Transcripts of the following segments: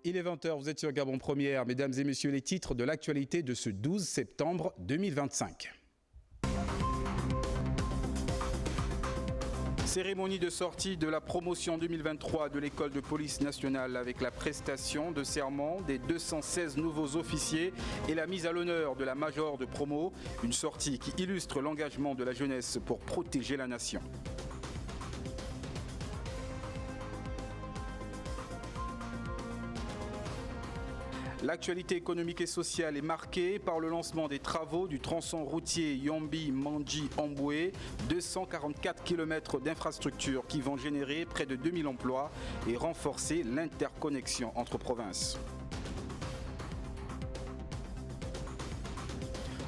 il est 20h, vous êtes sur Gabon Première. Mesdames et messieurs, les titres de l'actualité de ce 12 septembre 2025. Cérémonie de sortie de la promotion 2023 de l'école de police nationale avec la prestation de serment des 216 nouveaux officiers et la mise à l'honneur de la major de promo. Une sortie qui illustre l'engagement de la jeunesse pour protéger la nation. L'actualité économique et sociale est marquée par le lancement des travaux du tronçon routier Yombi-Mandji-Amboué, 244 km d'infrastructures qui vont générer près de 2000 emplois et renforcer l'interconnexion entre provinces.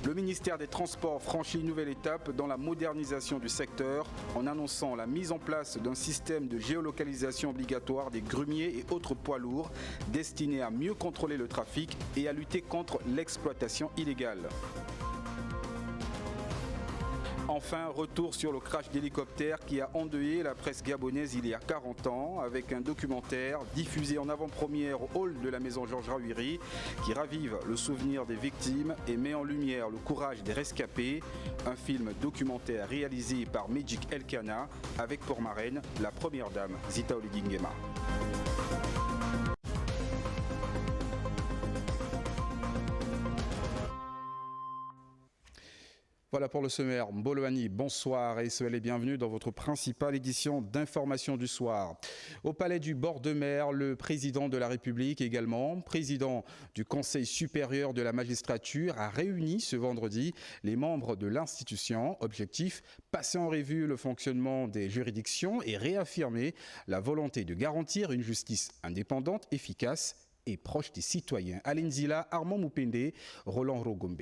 Le ministère des Transports franchit une nouvelle étape dans la modernisation du secteur en annonçant la mise en place d'un système de géolocalisation obligatoire des grumiers et autres poids lourds destiné à mieux contrôler le trafic et à lutter contre l'exploitation illégale. Enfin, retour sur le crash d'hélicoptère qui a endeuillé la presse gabonaise il y a 40 ans avec un documentaire diffusé en avant-première au hall de la maison Georges Rawiri qui ravive le souvenir des victimes et met en lumière le courage des rescapés. Un film documentaire réalisé par Magic Elkana avec pour marraine la première dame Zita Oligingema. Voilà pour le sommaire. Mboloani, bonsoir et soyez les bienvenus dans votre principale édition d'information du soir. Au palais du bord de mer, le président de la République également, président du Conseil supérieur de la magistrature, a réuni ce vendredi les membres de l'institution. Objectif, passer en revue le fonctionnement des juridictions et réaffirmer la volonté de garantir une justice indépendante, efficace et proche des citoyens. Aline Zila, Armand Moupende, Roland Rogombe.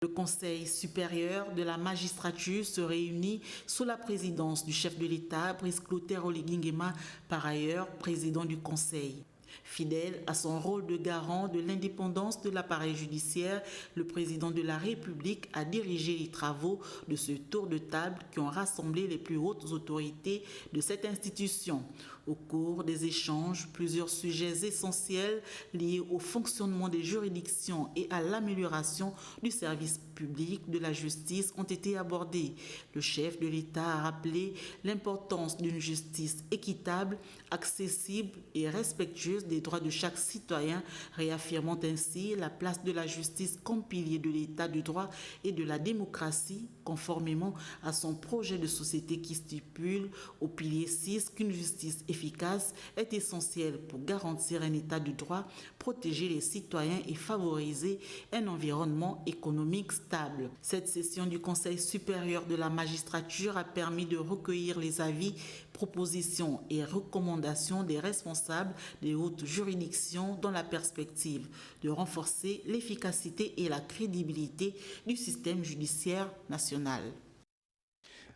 Le Conseil supérieur de la magistrature se réunit sous la présidence du chef de l'État, Brice Clotaire Oligingema, par ailleurs président du Conseil. Fidèle à son rôle de garant de l'indépendance de l'appareil judiciaire, le président de la République a dirigé les travaux de ce tour de table qui ont rassemblé les plus hautes autorités de cette institution. Au cours des échanges, plusieurs sujets essentiels liés au fonctionnement des juridictions et à l'amélioration du service public de la justice ont été abordés. Le chef de l'État a rappelé l'importance d'une justice équitable, accessible et respectueuse des droits de chaque citoyen, réaffirmant ainsi la place de la justice comme pilier de l'État de droit et de la démocratie, conformément à son projet de société qui stipule au pilier 6 qu'une justice efficace est essentielle pour garantir un État de droit, protéger les citoyens et favoriser un environnement économique stable. Cette session du Conseil supérieur de la magistrature a permis de recueillir les avis, propositions et recommandations des responsables des hautes juridictions dans la perspective de renforcer l'efficacité et la crédibilité du système judiciaire national.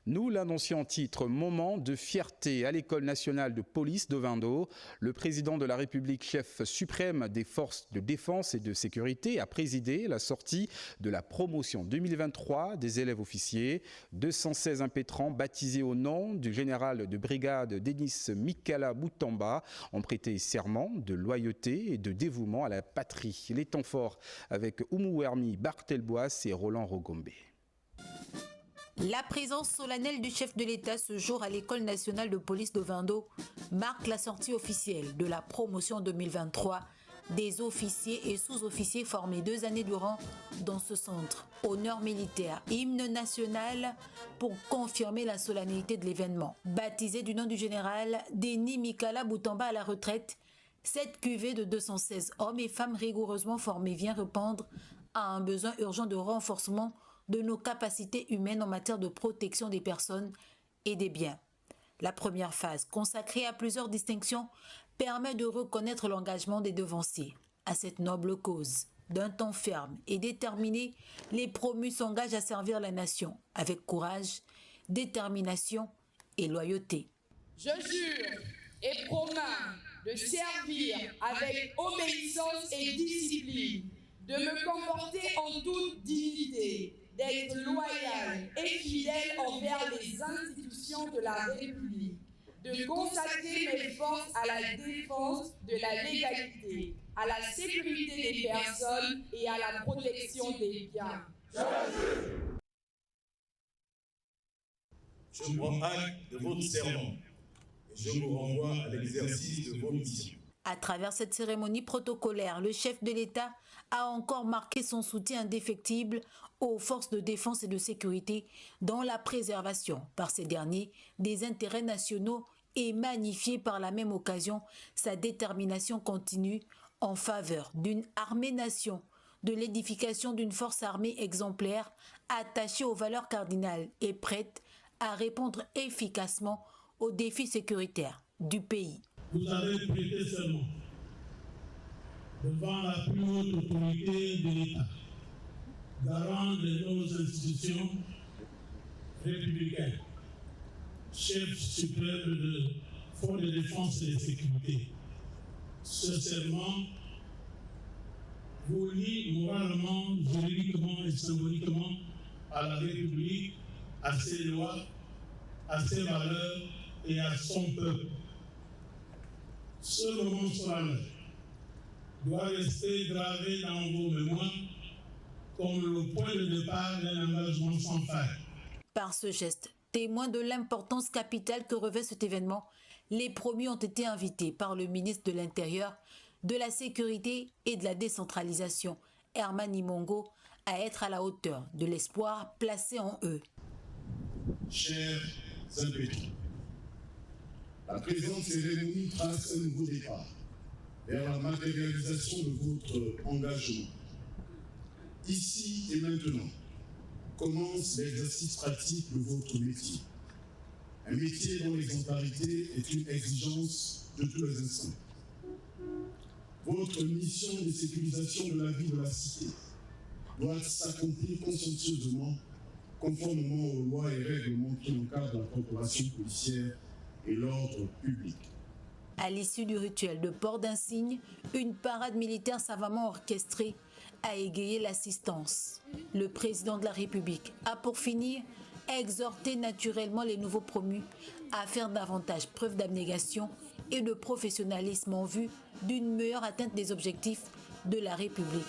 Nous l'annoncions en titre, moment de fierté à l'École nationale de police d'Ovendo. Le président de la République, chef suprême des forces de défense et de sécurité, a présidé la sortie de la promotion 2023 des élèves officiers. 216 impétrants baptisés au nom du général de brigade Denis Mikala Boutamba ont prêté serment de loyauté et de dévouement à la patrie. Les temps forts avec Oumou Wermi, Barthelbois et Roland Rogombe. La présence solennelle du chef de l'État ce jour à l'École nationale de police d'Ovendo marque la sortie officielle de la promotion 2023 des officiers et sous-officiers formés 2 années durant dans ce centre. Honneur militaire, hymne national pour confirmer la solennité de l'événement. Baptisé du nom du général Denis Mikala Boutamba à la retraite, cette cuvée de 216 hommes et femmes rigoureusement formés vient répondre à un besoin urgent de renforcement de nos capacités humaines en matière de protection des personnes et des biens. La première phase, consacrée à plusieurs distinctions, permet de reconnaître l'engagement des devanciers à cette noble cause. D'un temps ferme et déterminé, les promus s'engagent à servir la nation avec courage, détermination et loyauté. Je jure et promets de servir avec obéissance et discipline, de me comporter en toute dignité, d'être loyal et fidèle envers les institutions de la République, de consacrer mes forces à la défense de la légalité, à la sécurité des personnes et à la protection des biens. Je prends acte de votre serment et je vous renvoie à l'exercice de vos missions. À travers cette cérémonie protocolaire, le chef de l'État a encore marqué son soutien indéfectible aux forces de défense et de sécurité dans la préservation par ces derniers des intérêts nationaux et magnifié par la même occasion sa détermination continue en faveur d'une armée-nation, de l'édification d'une force armée exemplaire attachée aux valeurs cardinales et prête à répondre efficacement aux défis sécuritaires du pays. Vous avez prêté serment devant la plus haute autorité de l'État, garant de nos institutions républicaines, chef suprême de forces de défense et de sécurité. Ce serment vous lie moralement, juridiquement et symboliquement à la République, à ses lois, à ses valeurs et à son peuple. Ce moment solennel doit rester gravé dans vos mémoires comme le point de départ d'un engagement sans faille. Par ce geste, témoin de l'importance capitale que revêt cet événement, les promus ont été invités par le ministre de l'Intérieur, de la Sécurité et de la Décentralisation, Herman Imongo, à être à la hauteur de l'espoir placé en eux. Chers impétrants, la présente cérémonie trace un nouveau départ vers la matérialisation de votre engagement. Ici et maintenant commence l'exercice pratique de votre métier. Un métier dont l'exemplarité est une exigence de tous les instants. Votre mission de sécurisation de la vie de la cité doit s'accomplir consciencieusement, conformément aux lois et règlements qui encadrent la corporation policière et l'ordre public. À l'issue du rituel de port d'insigne, une parade militaire savamment orchestrée a égayé l'assistance. Le président de la République a pour finir exhorté naturellement les nouveaux promus à faire davantage preuve d'abnégation et de professionnalisme en vue d'une meilleure atteinte des objectifs de la République.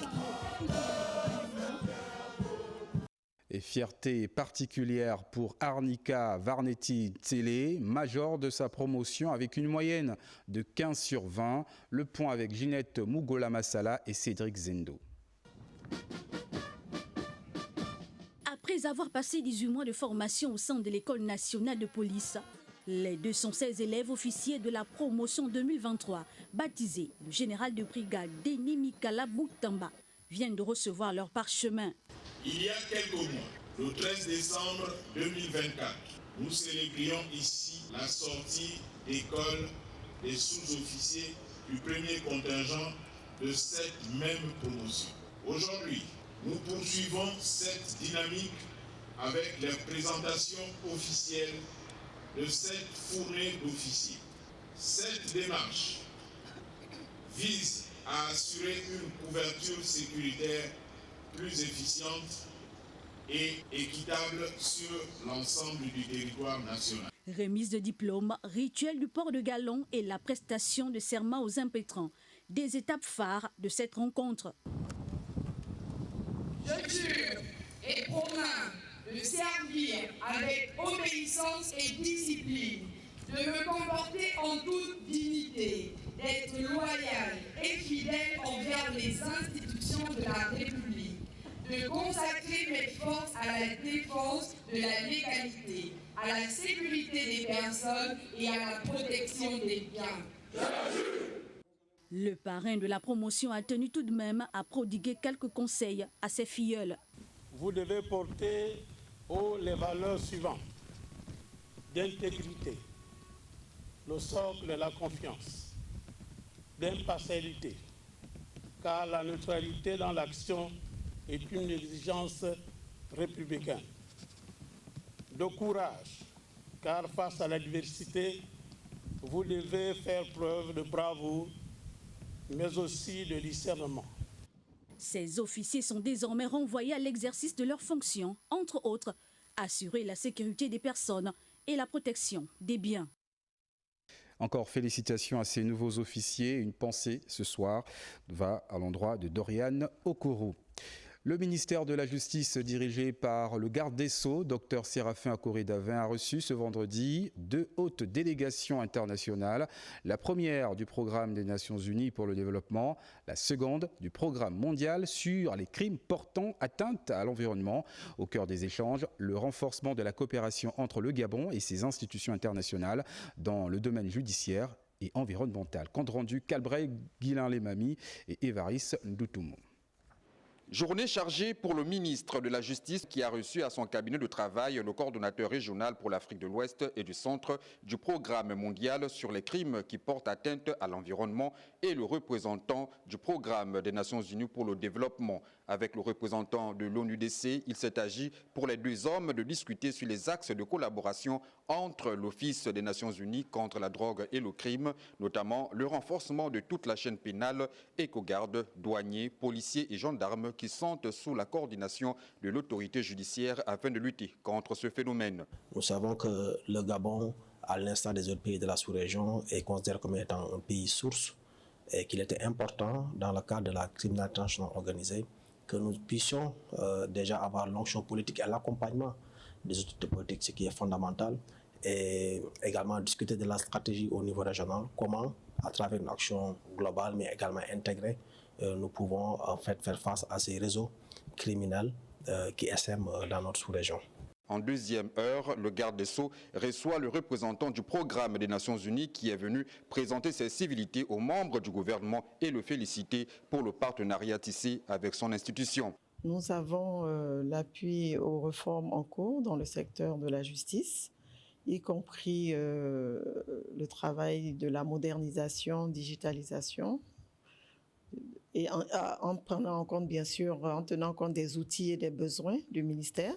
Et fierté particulière pour Arnika Varnetti-Tsele, major de sa promotion avec une moyenne de 15 sur 20. Le point avec Ginette Mugola-Massala et Cédric Zendo. Après avoir passé 18 mois de formation au sein de l'École nationale de police, les 216 élèves officiers de la promotion 2023, baptisés le général de brigade Denis Mikala Boutamba, viennent de recevoir leur parchemin. Il y a quelques mois, le 13 décembre 2024, nous célébrions ici la sortie d'école des sous-officiers du premier contingent de cette même promotion. Aujourd'hui, nous poursuivons cette dynamique avec la présentation officielle de cette fournée d'officiers. Cette démarche vise à assurer une couverture sécuritaire plus efficiente et équitable sur l'ensemble du territoire national. Remise de diplôme, rituel du port de galon et la prestation de serment aux impétrants, des étapes phares de cette rencontre. Je jure et promets de servir avec obéissance et discipline, de me comporter en toute dignité, d'être loyal et fidèle envers les institutions de la République, de consacrer mes forces à la défense de la légalité, à la sécurité des personnes et à la protection des biens. Le parrain de la promotion a tenu tout de même à prodiguer quelques conseils à ses filleuls. Vous devez porter haut les valeurs suivantes: d'intégrité, le socle de la confiance, d'impartialité, car la neutralité dans l'action est une exigence républicaine, de courage, car face à l'adversité, vous devez faire preuve de bravoure, mais aussi de discernement. Ces officiers sont désormais renvoyés à l'exercice de leurs fonctions, entre autres, assurer la sécurité des personnes et la protection des biens. Encore félicitations à ces nouveaux officiers. Une pensée ce soir va à l'endroit de Dorian Okoro. Le ministère de la Justice, dirigé par le garde des Sceaux, Dr Séraphin Akori-Davin, a reçu ce vendredi 2 hautes délégations internationales. La première du programme des Nations Unies pour le développement, la seconde du programme mondial sur les crimes portant atteinte à l'environnement. Au cœur des échanges, le renforcement de la coopération entre le Gabon et ses institutions internationales dans le domaine judiciaire et environnemental. Compte rendu Calbray, Guilain Lemami et Évaris Ndoutoumou. Journée chargée pour le ministre de la Justice qui a reçu à son cabinet de travail le coordonnateur régional pour l'Afrique de l'Ouest et du Centre du programme mondial sur les crimes qui portent atteinte à l'environnement et le représentant du programme des Nations Unies pour le développement. Avec le représentant de l'ONUDC, il s'est agi pour les deux hommes de discuter sur les axes de collaboration entre l'Office des Nations Unies contre la drogue et le crime, notamment le renforcement de toute la chaîne pénale, éco-gardes, douaniers, policiers et gendarmes qui sont sous la coordination de l'autorité judiciaire afin de lutter contre ce phénomène. Nous savons que le Gabon, à l'instar des autres pays de la sous-région, est considéré comme étant un pays source et qu'il était important, dans le cadre de la criminalité internationale organisée, que nous puissions déjà avoir l'onction politique et l'accompagnement des autorités politiques, ce qui est fondamental, et également discuter de la stratégie au niveau régional, comment, à travers une action globale mais également intégrée, nous pouvons en fait faire face à ces réseaux criminels qui essaiment dans notre sous-région. En deuxième heure, le garde des Sceaux reçoit le représentant du programme des Nations Unies qui est venu présenter ses civilités aux membres du gouvernement et le féliciter pour le partenariat tissé avec son institution. Nous avons l'appui aux réformes en cours dans le secteur de la justice, y compris le travail de la modernisation, digitalisation, et en prenant en compte, bien sûr, en tenant compte des outils et des besoins du ministère.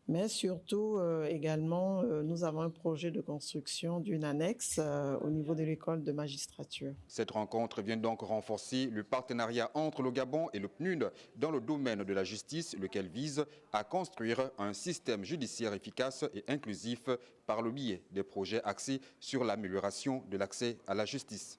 Mais surtout, également, nous avons un projet de construction d'une annexe au niveau de l'école de magistrature. Cette rencontre vient donc renforcer le partenariat entre le Gabon et le PNUD dans le domaine de la justice, lequel vise à construire un système judiciaire efficace et inclusif par le biais des projets axés sur l'amélioration de l'accès à la justice.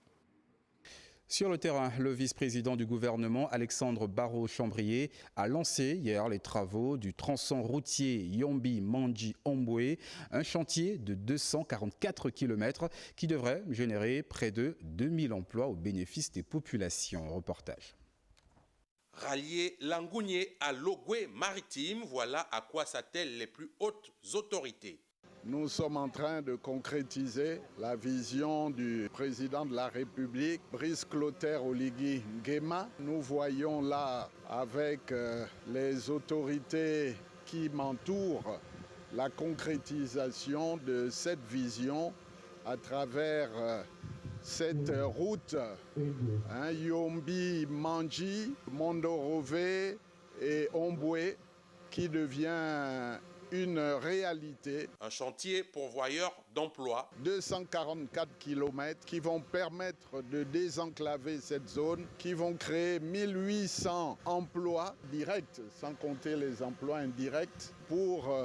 Sur le terrain, le vice-président du gouvernement, Alexandre Barrault-Chambrier, a lancé hier les travaux du tronçon routier Yombi-Mandji-Omboué, un chantier de 244 km qui devrait générer près de 2000 emplois au bénéfice des populations. Reportage. Rallier Langounié à l'Ogoué maritime, voilà à quoi s'attellent les plus hautes autorités. Nous sommes en train de concrétiser la vision du président de la République, Brice Clotaire Oligui Nguema. Nous voyons là, avec les autorités qui m'entourent, la concrétisation de cette vision à travers cette route, Yombi, Mandji, Mondorové et Omboué, qui devient une réalité. Un chantier pourvoyeur d'emplois. 244 km qui vont permettre de désenclaver cette zone, qui vont créer 1800 emplois directs, sans compter les emplois indirects, pour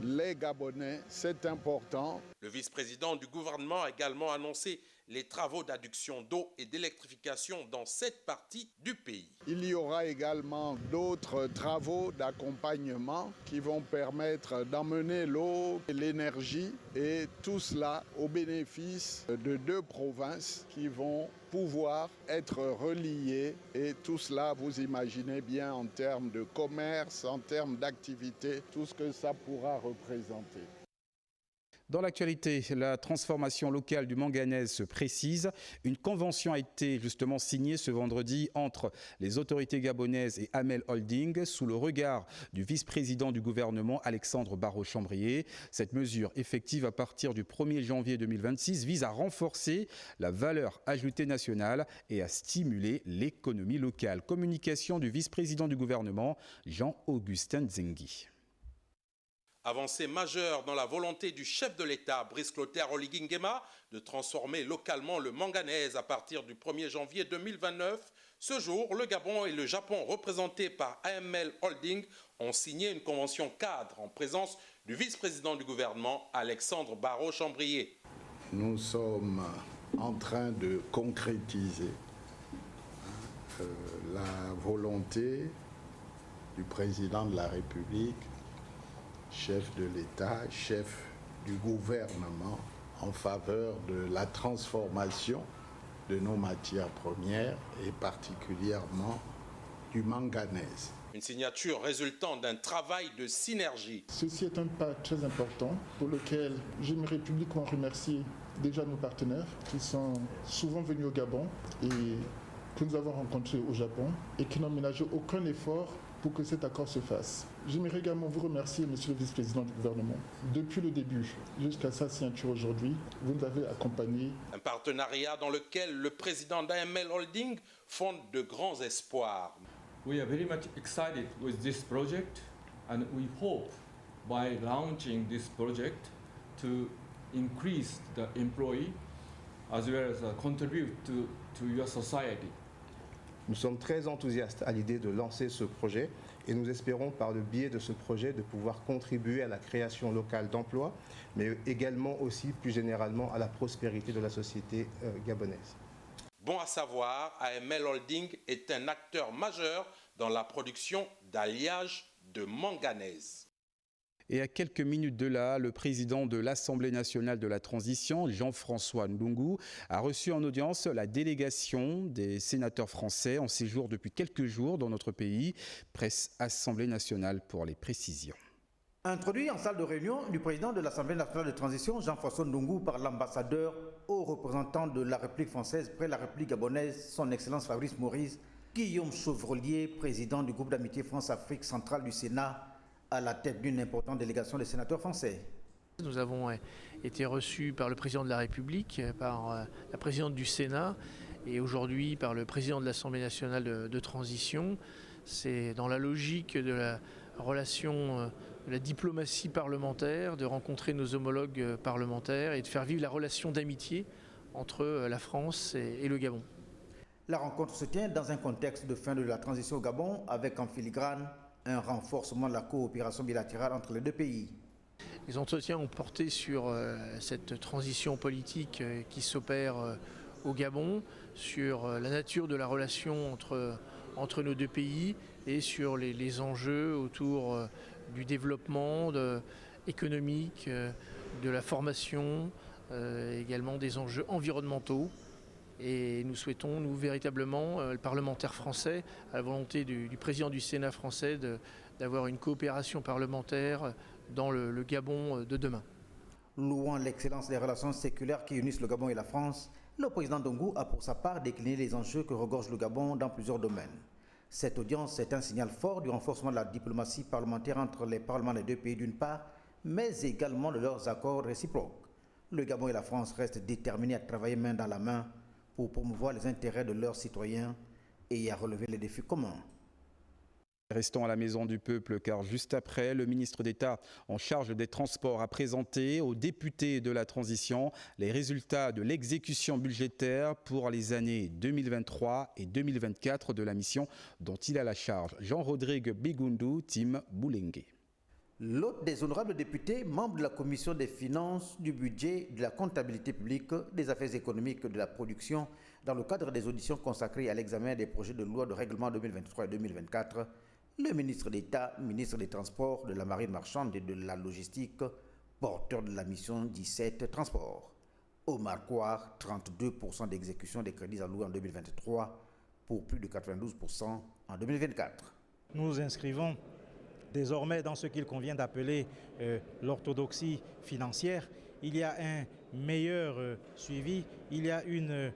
les Gabonais. C'est important. Le vice-président du gouvernement a également annoncé les travaux d'adduction d'eau et d'électrification dans cette partie du pays. Il y aura également d'autres travaux d'accompagnement qui vont permettre d'emmener l'eau et l'énergie, et tout cela au bénéfice de deux provinces qui vont pouvoir être reliées, et tout cela, vous imaginez bien, en termes de commerce, en termes d'activité, tout ce que ça pourra représenter. Dans l'actualité, la transformation locale du manganèse se précise. Une convention a été justement signée ce vendredi entre les autorités gabonaises et Amel Holding sous le regard du vice-président du gouvernement Alexandre Barrault-Chambrier. Cette mesure effective à partir du 1er janvier 2026 vise à renforcer la valeur ajoutée nationale et à stimuler l'économie locale. Communication du vice-président du gouvernement Jean-Augustin Zengi. Avancée majeure dans la volonté du chef de l'État, Brice Clotaire Oligui Nguema, de transformer localement le manganèse à partir du 1er janvier 2029. Ce jour, le Gabon et le Japon, représentés par AML Holding, ont signé une convention cadre en présence du vice-président du gouvernement, Alexandre Barrault-Chambrier. nous sommes en train de concrétiser la volonté du président de la République, chef de l'État, chef du gouvernement, en faveur de la transformation de nos matières premières et particulièrement du manganèse. Une signature résultant d'un travail de synergie. Ceci est un pas très important pour lequel j'aimerais publiquement remercier déjà nos partenaires qui sont souvent venus au Gabon et que nous avons rencontrés au Japon et qui n'ont ménagé aucun effort pour que cet accord se fasse. J'aimerais également vous remercier, Monsieur le Vice-président du gouvernement. Depuis le début jusqu'à sa signature aujourd'hui, vous nous avez accompagnés. Un partenariat dans lequel le président d'AML Holding fonde de grands espoirs. We are very much excited with this project and we hope by launching this project to increase the employee as well as contribute to your society. Nous sommes très enthousiastes à l'idée de lancer ce projet et nous espérons par le biais de ce projet de pouvoir contribuer à la création locale d'emplois, mais également aussi plus généralement à la prospérité de la société gabonaise. Bon à savoir, AML Holding est un acteur majeur dans la production d'alliage de manganèse. Et à quelques minutes de là, le président de l'Assemblée nationale de la transition, Jean-François Ndungu, a reçu en audience la délégation des sénateurs français en séjour depuis quelques jours dans notre pays. Presse Assemblée nationale pour les précisions. Introduit en salle de réunion du président de l'Assemblée nationale de transition, Jean-François Ndungu, par l'ambassadeur au représentant de la République française près la République gabonaise, son Excellence Fabrice Maurice, Guillaume Chevrolier, président du groupe d'amitié France-Afrique centrale du Sénat, à la tête d'une importante délégation des sénateurs français. Nous avons été reçus par le président de la République, par la présidente du Sénat et aujourd'hui par le président de l'Assemblée nationale de transition. C'est dans la logique de la relation, de la diplomatie parlementaire, de rencontrer nos homologues parlementaires et de faire vivre la relation d'amitié entre la France et le Gabon. La rencontre se tient dans un contexte de fin de la transition au Gabon avec en filigrane un renforcement de la coopération bilatérale entre les deux pays. Les entretiens ont porté sur cette transition politique qui s'opère au Gabon, sur la nature de la relation entre nos deux pays et sur les enjeux autour du développement économique, de la formation, également des enjeux environnementaux. Et nous souhaitons, nous véritablement, le parlementaire français, à la volonté du président du Sénat français, d'avoir une coopération parlementaire dans le Gabon de demain. Louant l'excellence des relations séculaires qui unissent le Gabon et la France, le président Ndungu a pour sa part décliné les enjeux que regorge le Gabon dans plusieurs domaines. Cette audience est un signal fort du renforcement de la diplomatie parlementaire entre les parlements des deux pays d'une part, mais également de leurs accords réciproques. Le Gabon et la France restent déterminés à travailler main dans la main pour promouvoir les intérêts de leurs citoyens et à relever les défis communs. Restons à la Maison du Peuple car juste après, le ministre d'État en charge des Transports a présenté aux députés de la transition les résultats de l'exécution budgétaire pour les années 2023 et 2024 de la mission dont il a la charge. Jean-Rodrigue Bigundu, Tim Boulengue. L'hôte des honorables députés, membre de la Commission des finances, du budget, de la comptabilité publique, des affaires économiques, de la production, dans le cadre des auditions consacrées à l'examen des projets de loi de règlement 2023 et 2024, le ministre d'État, ministre des Transports, de la Marine marchande et de la Logistique, porteur de la mission 17 Transports. Omar Kouar, 32% d'exécution des crédits alloués en 2023 pour plus de 92% en 2024. Nous inscrivons désormais dans ce qu'il convient d'appeler l'orthodoxie financière. Il y a un meilleur suivi, il y a une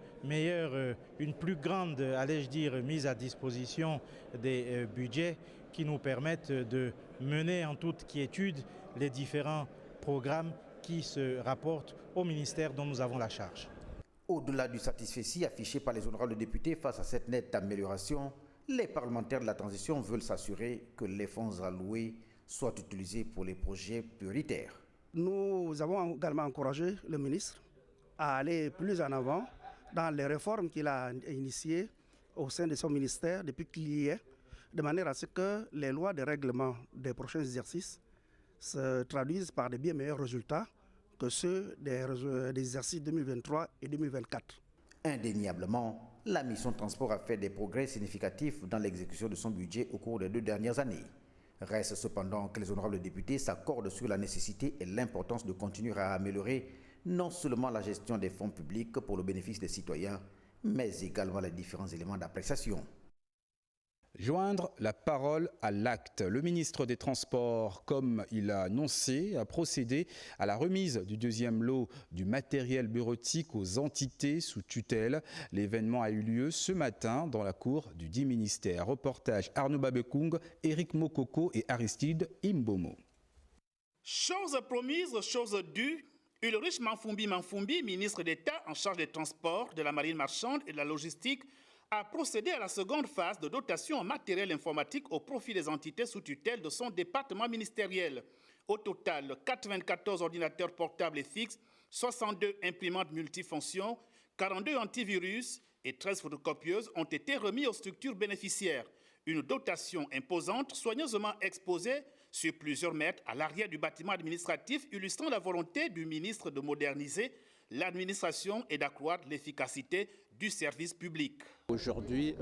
plus grande, allais-je dire, mise à disposition des budgets qui nous permettent de mener en toute quiétude les différents programmes qui se rapportent au ministère dont nous avons la charge. Au-delà du satisfecit affiché par les honorables députés face à cette nette amélioration, les parlementaires de la transition veulent s'assurer que les fonds alloués soient utilisés pour les projets prioritaires. Nous avons également encouragé le ministre à aller plus en avant dans les réformes qu'il a initiées au sein de son ministère depuis qu'il y est, de manière à ce que les lois de règlement des prochains exercices se traduisent par de bien meilleurs résultats que ceux des exercices 2023 et 2024. Indéniablement, la mission transport a fait des progrès significatifs dans l'exécution de son budget au cours des 2 dernières années. Reste cependant que les honorables députés s'accordent sur la nécessité et l'importance de continuer à améliorer non seulement la gestion des fonds publics pour le bénéfice des citoyens, mais également les différents éléments d'appréciation. Joindre la parole à l'acte. Le ministre des Transports, comme il l'a annoncé, a procédé à la remise du 2e lot du matériel bureautique aux entités sous tutelle. L'événement a eu lieu ce matin dans la cour du dit ministère. Reportage Arnaud Babekung, Éric Mokoko et Aristide Imbomo. Chose promise, chose due. Ulrich Manfumbi, ministre d'État en charge des transports, de la marine marchande et de la logistique, a procédé à la seconde phase de dotation en matériel informatique au profit des entités sous tutelle de son département ministériel. Au total, 94 ordinateurs portables et fixes, 62 imprimantes multifonctions, 42 antivirus et 13 photocopieuses ont été remis aux structures bénéficiaires. Une dotation imposante, soigneusement exposée sur plusieurs mètres à l'arrière du bâtiment administratif, illustrant la volonté du ministre de moderniser l'administration et d'accroître l'efficacité du service public. Aujourd'hui,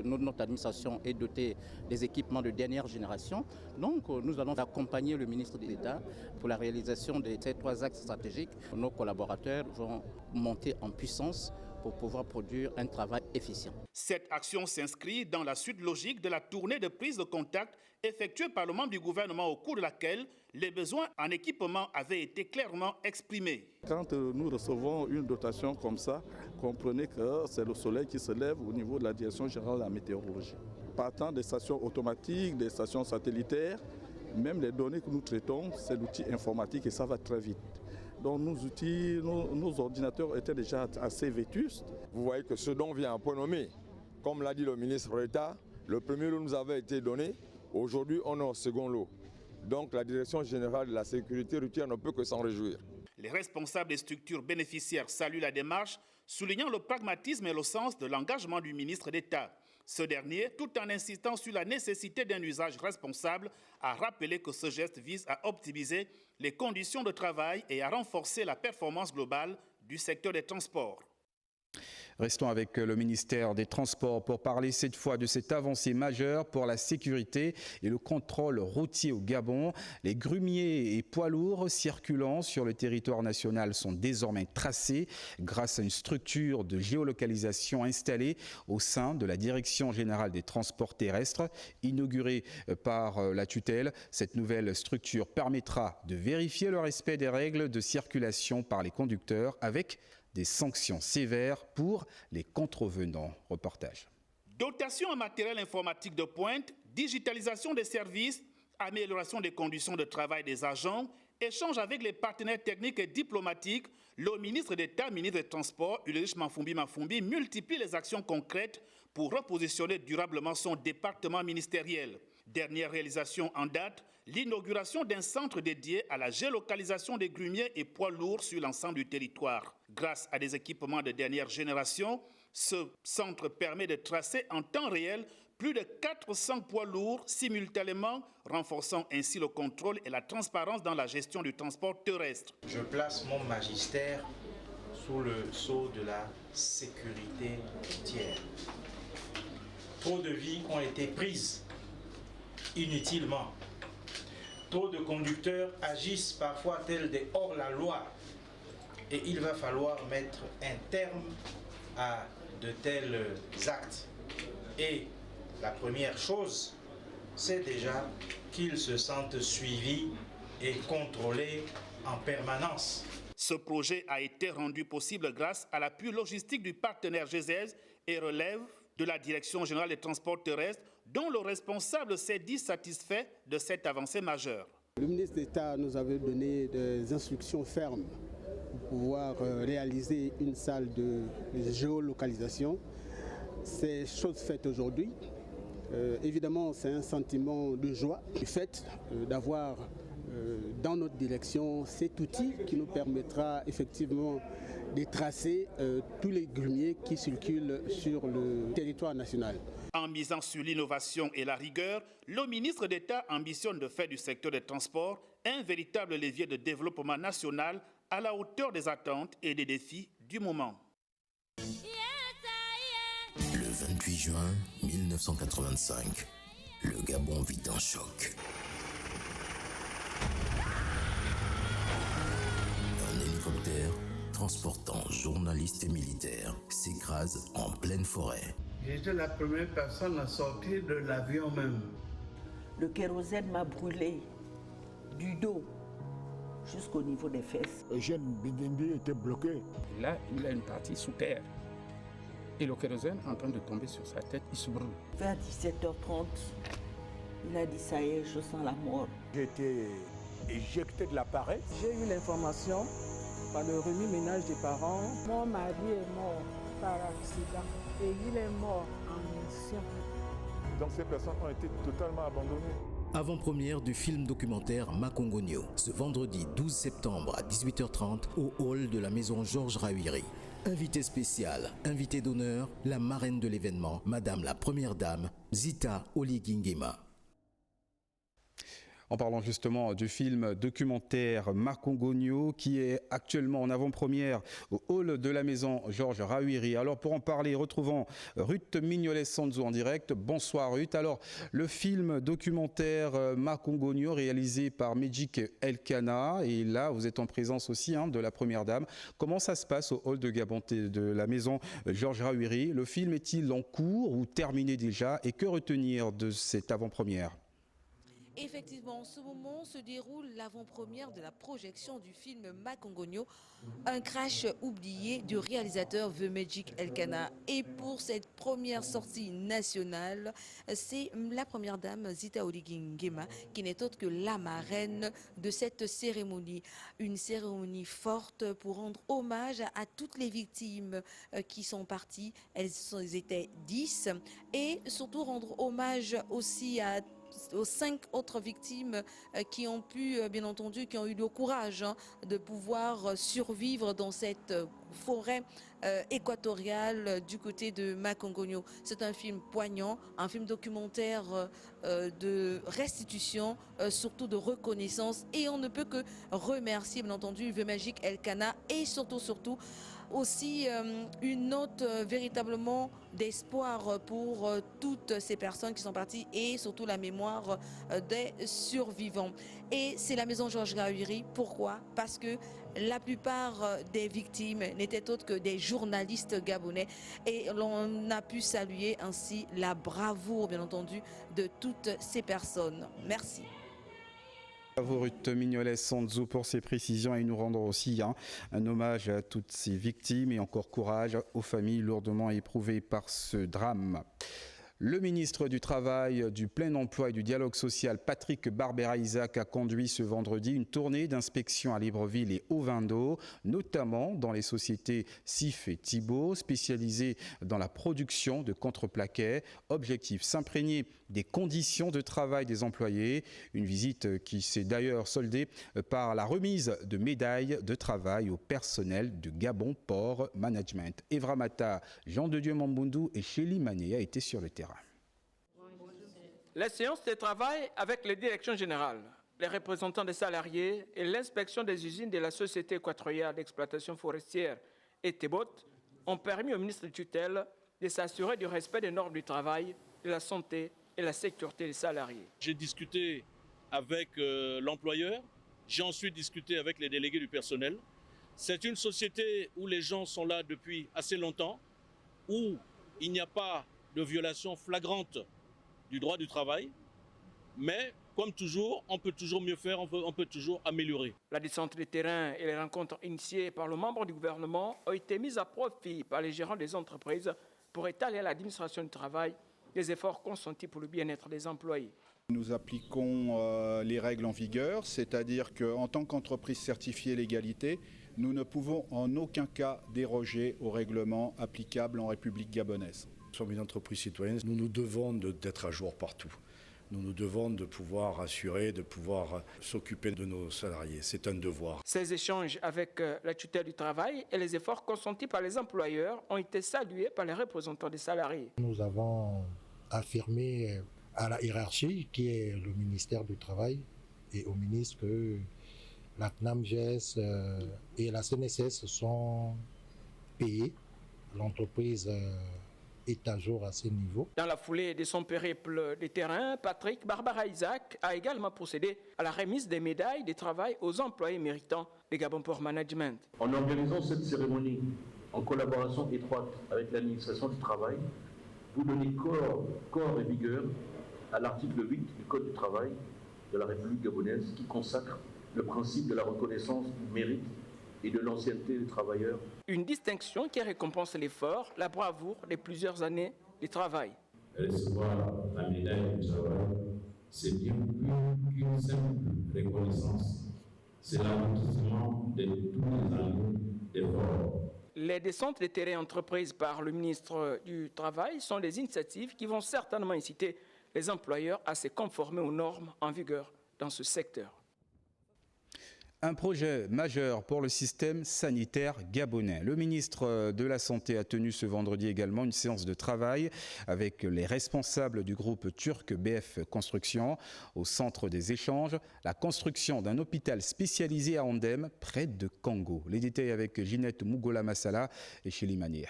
notre administration est dotée des équipements de dernière génération. Donc, nous allons accompagner le ministre de l'État pour la réalisation de ces 3 axes stratégiques. Nos collaborateurs vont monter en puissance pour pouvoir produire un travail efficient. Cette action s'inscrit dans la suite logique de la tournée de prise de contact effectuée par le membre du gouvernement au cours de laquelle les besoins en équipement avaient été clairement exprimés. Quand nous recevons une dotation comme ça, comprenez que c'est le soleil qui se lève au niveau de la Direction générale de la météorologie. Partant des stations automatiques, des stations satellitaires, même les données que nous traitons, c'est l'outil informatique et ça va très vite. Donc nos ordinateurs étaient déjà assez vétustes. Vous voyez que ce dont vient un point nommé, comme l'a dit le ministre d'État, le premier lot nous avait été donné, aujourd'hui on est au second lot. Donc la Direction générale de la sécurité routière ne peut que s'en réjouir. Les responsables des structures bénéficiaires saluent la démarche, soulignant le pragmatisme et le sens de l'engagement du ministre d'État. Ce dernier, tout en insistant sur la nécessité d'un usage responsable, a rappelé que ce geste vise à optimiser les conditions de travail et à renforcer la performance globale du secteur des transports. Restons avec le ministère des Transports pour parler cette fois de cette avancée majeure pour la sécurité et le contrôle routier au Gabon. Les grumiers et poids lourds circulant sur le territoire national sont désormais tracés grâce à une structure de géolocalisation installée au sein de la Direction générale des transports terrestres. Inaugurée par la tutelle, cette nouvelle structure permettra de vérifier le respect des règles de circulation par les conducteurs avec des sanctions sévères pour les contrevenants. Reportage. Dotation en matériel informatique de pointe, digitalisation des services, amélioration des conditions de travail des agents, échange avec les partenaires techniques et diplomatiques, le ministre d'État, ministre des Transports, Ulrich Manfumbi, multiplie les actions concrètes pour repositionner durablement son département ministériel. Dernière réalisation en date, l'inauguration d'un centre dédié à la géolocalisation des grumiers et poids lourds sur l'ensemble du territoire. Grâce à des équipements de dernière génération, ce centre permet de tracer en temps réel plus de 400 poids lourds simultanément, renforçant ainsi le contrôle et la transparence dans la gestion du transport terrestre. Je place mon magistère sous le sceau de la sécurité routière. Trop de vies ont été prises inutilement. Trop de conducteurs agissent parfois tels des hors-la-loi et il va falloir mettre un terme à de tels actes. Et la première chose, c'est déjà qu'ils se sentent suivis et contrôlés en permanence. Ce projet a été rendu possible grâce à l'appui logistique du partenaire GESES et relève de la Direction générale des transports terrestres, dont le responsable s'est dit satisfait de cette avancée majeure. Le ministre d'État nous avait donné des instructions fermes pour pouvoir réaliser une salle de géolocalisation. C'est chose faite aujourd'hui. Évidemment, c'est un sentiment de joie, du fait d'avoir dans notre direction cet outil qui nous permettra effectivement de tracer tous les grumiers qui circulent sur le territoire national. En misant sur l'innovation et la rigueur, le ministre d'État ambitionne de faire du secteur des transports un véritable levier de développement national à la hauteur des attentes et des défis du moment. Le 28 juin 1985, le Gabon vit un choc. Un hélicoptère transportant journalistes et militaires s'écrase en pleine forêt. J'étais la première personne à sortir de l'avion même. Le kérosène m'a brûlé du dos jusqu'au niveau des fesses. Eugène Bidindi était bloqué. Là, il a une partie sous terre. Et le kérosène en train de tomber sur sa tête, il se brûle. Vers 17h30, il a dit ça y est, je sens la mort. J'ai été éjecté de l'appareil. J'ai eu l'information par le remis-ménage des parents. Mon mari est mort par accident et il est mort en mission. Donc ces personnes ont été totalement abandonnées. Avant-première du film documentaire Makongonio, ce vendredi 12 septembre à 18h30 au hall de la maison Georges Rawiri. Invité spécial, invité d'honneur, la marraine de l'événement, Madame la Première Dame, Zita Oligui Nguema. En parlant justement du film documentaire Makongonio qui est actuellement en avant-première au hall de la maison Georges Rawiri. Alors pour en parler, retrouvons Ruth Mignolet-Sanzo en direct. Bonsoir Ruth. Alors le film documentaire Makongonio réalisé par Medjik Elkana et là vous êtes en présence aussi de la Première Dame. Comment ça se passe au hall de Gabon de la maison Georges Rawiri? Le film est-il en cours ou terminé déjà et que retenir de cette avant-première? Effectivement, en ce moment se déroule l'avant-première de la projection du film Makongonio, un crash oublié du réalisateur The Medjik Elkana. Et pour cette première sortie nationale, c'est la Première Dame Zita Oligui Nguema qui n'est autre que la marraine de cette cérémonie. Une cérémonie forte pour rendre hommage à toutes les victimes qui sont parties. Elles étaient 10 et surtout rendre hommage aussi aux 5 autres victimes qui ont pu, bien entendu, qui ont eu le courage de pouvoir survivre dans cette forêt équatoriale du côté de Makongonio. C'est un film poignant, un film documentaire de restitution, surtout de reconnaissance. Et on ne peut que remercier, bien entendu, The Medjik Elkana et surtout aussi une note véritablement d'espoir pour toutes ces personnes qui sont parties et surtout la mémoire des survivants. Et c'est la maison Georges Rawiri. Pourquoi? Parce que la plupart des victimes n'étaient autres que des journalistes gabonais et l'on a pu saluer ainsi la bravoure, bien entendu, de toutes ces personnes. Merci. Bravo Ruth Mignolet-Sanzo pour ces précisions et nous rendre aussi un hommage à toutes ces victimes et encore courage aux familles lourdement éprouvées par ce drame. Le ministre du Travail, du Plein Emploi et du Dialogue Social, Patrick Barbera-Isaac, a conduit ce vendredi une tournée d'inspection à Libreville et Ovando, notamment dans les sociétés Sif et Thibault, spécialisées dans la production de contreplaquets. Objectif, s'imprégner des conditions de travail des employés. Une visite qui s'est d'ailleurs soldée par la remise de médailles de travail au personnel de Gabon Port Management. Evra Mata, Jean de Dieu Mambundu et Chélie Mané a été sur le terrain. Les séances de travail avec les directions générales, les représentants des salariés et l'inspection des usines de la Société équatoriale d'exploitation forestière et Tebot ont permis au ministre de tutelle de s'assurer du respect des normes du travail, de la santé et la sécurité des salariés. J'ai discuté avec l'employeur, j'ai ensuite discuté avec les délégués du personnel. C'est une société où les gens sont là depuis assez longtemps, où il n'y a pas de violation flagrante du droit du travail, mais comme toujours, on peut toujours mieux faire, on peut toujours améliorer. La descente des terrains et les rencontres initiées par le membre du gouvernement ont été mises à profit par les gérants des entreprises pour étaler à l'administration du travail les efforts consentis pour le bien-être des employés. Nous appliquons les règles en vigueur, c'est-à-dire qu'en tant qu'entreprise certifiée l'égalité, nous ne pouvons en aucun cas déroger aux règlements applicables en République gabonaise. Nous sommes une entreprise citoyenne, nous nous devons d'être à jour partout. nous nous devons de pouvoir assurer, de pouvoir s'occuper de nos salariés. C'est un devoir. Ces échanges avec la tutelle du travail et les efforts consentis par les employeurs ont été salués par les représentants des salariés. Nous avons affirmé à la hiérarchie, qui est le ministère du Travail, et au ministre que la CNAMGS et la CNSS sont payés. L'entreprise est à jour à ce niveau. Dans la foulée de son périple de terrain, Patrick Barbara Isaac a également procédé à la remise des médailles de travail aux employés méritants de Gabon Port Management. En organisant cette cérémonie en collaboration étroite avec l'administration du travail, vous donnez corps et vigueur à l'article 8 du Code du travail de la République gabonaise qui consacre le principe de la reconnaissance du mérite et de l'ancienneté des travailleurs. Une distinction qui récompense l'effort, la bravoure de plusieurs années de travail. Recevoir la médaille du travail, c'est bien plus qu'une simple reconnaissance. C'est l'aboutissement de tous les années d'efforts. Les descentes de terrain entreprises par le ministre du Travail sont des initiatives qui vont certainement inciter les employeurs à se conformer aux normes en vigueur dans ce secteur. Un projet majeur pour le système sanitaire gabonais. Le ministre de la Santé a tenu ce vendredi également une séance de travail avec les responsables du groupe turc BF Construction au centre des échanges. La construction d'un hôpital spécialisé à Ondem, près de Congo. Les détails avec Ginette Mugola Massala et Chélie Manier.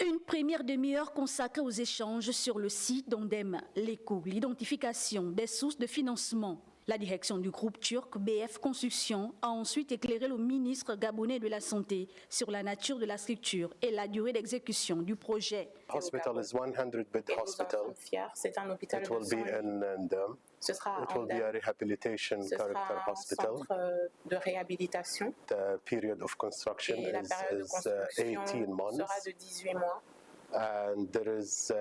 Une première demi-heure consacrée aux échanges sur le site d'Ondem, l'écho, l'identification des sources de financement. La direction du groupe turc BF Construction a ensuite éclairé le ministre gabonais de la Santé sur la nature de la structure et la durée d'exécution du projet. Hospital is 100-bed hospital. C'est un hôpital It will be in Ondem. Ce sera It will be a rehabilitation character hospital. Centre de réhabilitation. The period of construction et la période de construction 18 months. Sera de 18 mois. And there is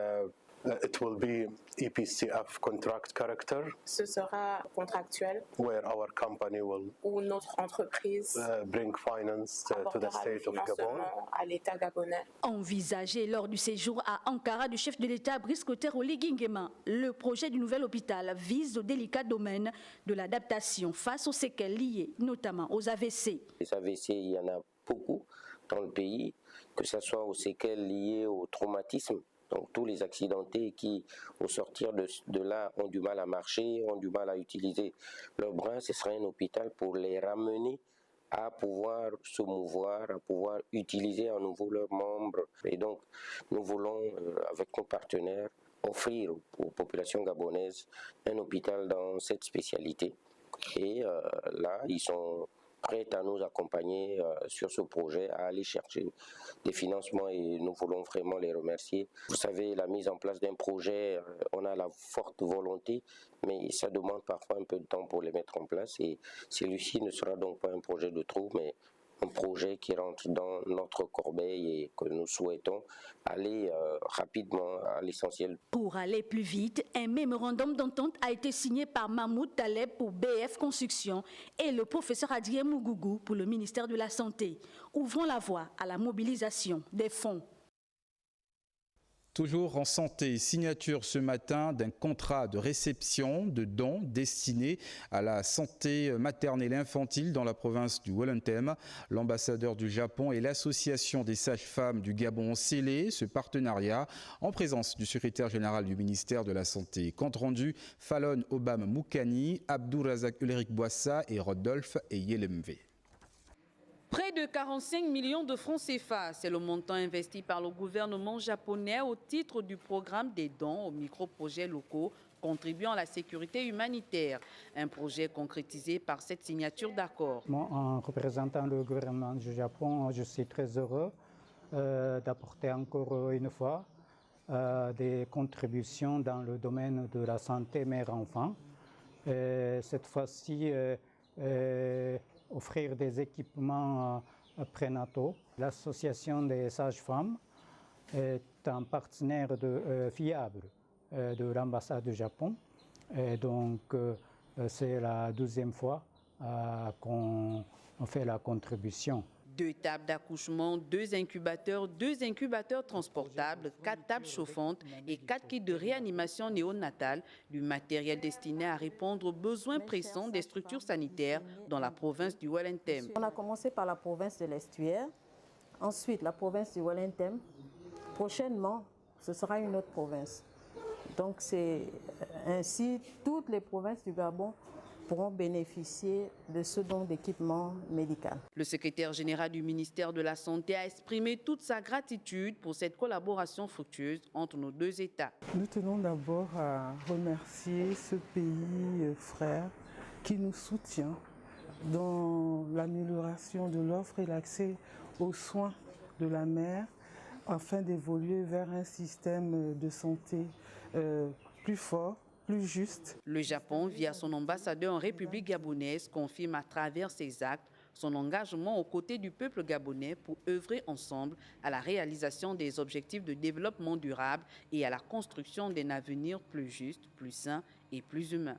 it will be EPCF contract character. Ce sera contractuel. Where our company will où notre entreprise bring finance to the state of Gabon. À l'État gabonais. Envisagé lors du séjour à Ankara du chef de l'État Brice Oligui Nguema, le projet du nouvel hôpital vise au délicat domaine de l'adaptation face aux séquelles liées notamment aux AVC. Les AVC, il y en a beaucoup dans le pays, que ce soit aux séquelles liées au traumatisme. Donc tous les accidentés qui, au sortir de là, ont du mal à marcher, ont du mal à utiliser leurs bras, ce serait un hôpital pour les ramener à pouvoir se mouvoir, à pouvoir utiliser à nouveau leurs membres. Et donc nous voulons, avec nos partenaires, offrir aux populations gabonaises un hôpital dans cette spécialité. Et là, ils sont prêts à nous accompagner sur ce projet, à aller chercher des financements et nous voulons vraiment les remercier. Vous savez, la mise en place d'un projet, on a la forte volonté, mais ça demande parfois un peu de temps pour les mettre en place et celui-ci ne sera donc pas un projet de trop, mais un projet qui rentre dans notre corbeille et que nous souhaitons aller rapidement à l'essentiel. Pour aller plus vite, un mémorandum d'entente a été signé par Mahmoud Taleb pour BF Construction et le professeur Adrien Mougougou pour le ministère de la Santé, ouvrant la voie à la mobilisation des fonds. Toujours en santé, signature ce matin d'un contrat de réception de dons destiné à la santé maternelle et infantile dans la province du Wollontem. L'ambassadeur du Japon et l'association des sages-femmes du Gabon ont scellé ce partenariat en présence du secrétaire général du ministère de la Santé. Compte rendu, Fallon Obam Moukani, Abdourazak Ulrich Boissa et Rodolphe Yelemve. Près de 45 millions de francs CFA, c'est le montant investi par le gouvernement japonais au titre du programme des dons aux micro-projets locaux contribuant à la sécurité humanitaire. Un projet concrétisé par cette signature d'accord. En représentant le gouvernement du Japon, je suis très heureux d'apporter encore une fois des contributions dans le domaine de la santé mère-enfant. Cette fois-ci, offrir des équipements prénataux. L'association des sages-femmes est un partenaire fiable de l'ambassade du Japon. Et donc, c'est la 12e fois qu'on fait la contribution. 2 tables d'accouchement, 2 incubateurs transportables, 4 tables chauffantes et 4 kits de réanimation néonatale, du matériel destiné à répondre aux besoins pressants des structures sanitaires dans la province du Wellington. On a commencé par la province de l'Estuaire, ensuite la province du Wellington. Prochainement, ce sera une autre province. Donc c'est ainsi, toutes les provinces du Gabon pourront bénéficier de ce don d'équipement médical. Le secrétaire général du ministère de la Santé a exprimé toute sa gratitude pour cette collaboration fructueuse entre nos 2 États. Nous tenons d'abord à remercier ce pays frère qui nous soutient dans l'amélioration de l'offre et l'accès aux soins de la mère afin d'évoluer vers un système de santé plus fort, plus juste. Le Japon, via son ambassadeur en République gabonaise, confirme à travers ses actes son engagement aux côtés du peuple gabonais pour œuvrer ensemble à la réalisation des objectifs de développement durable et à la construction d'un avenir plus juste, plus sain et plus humain.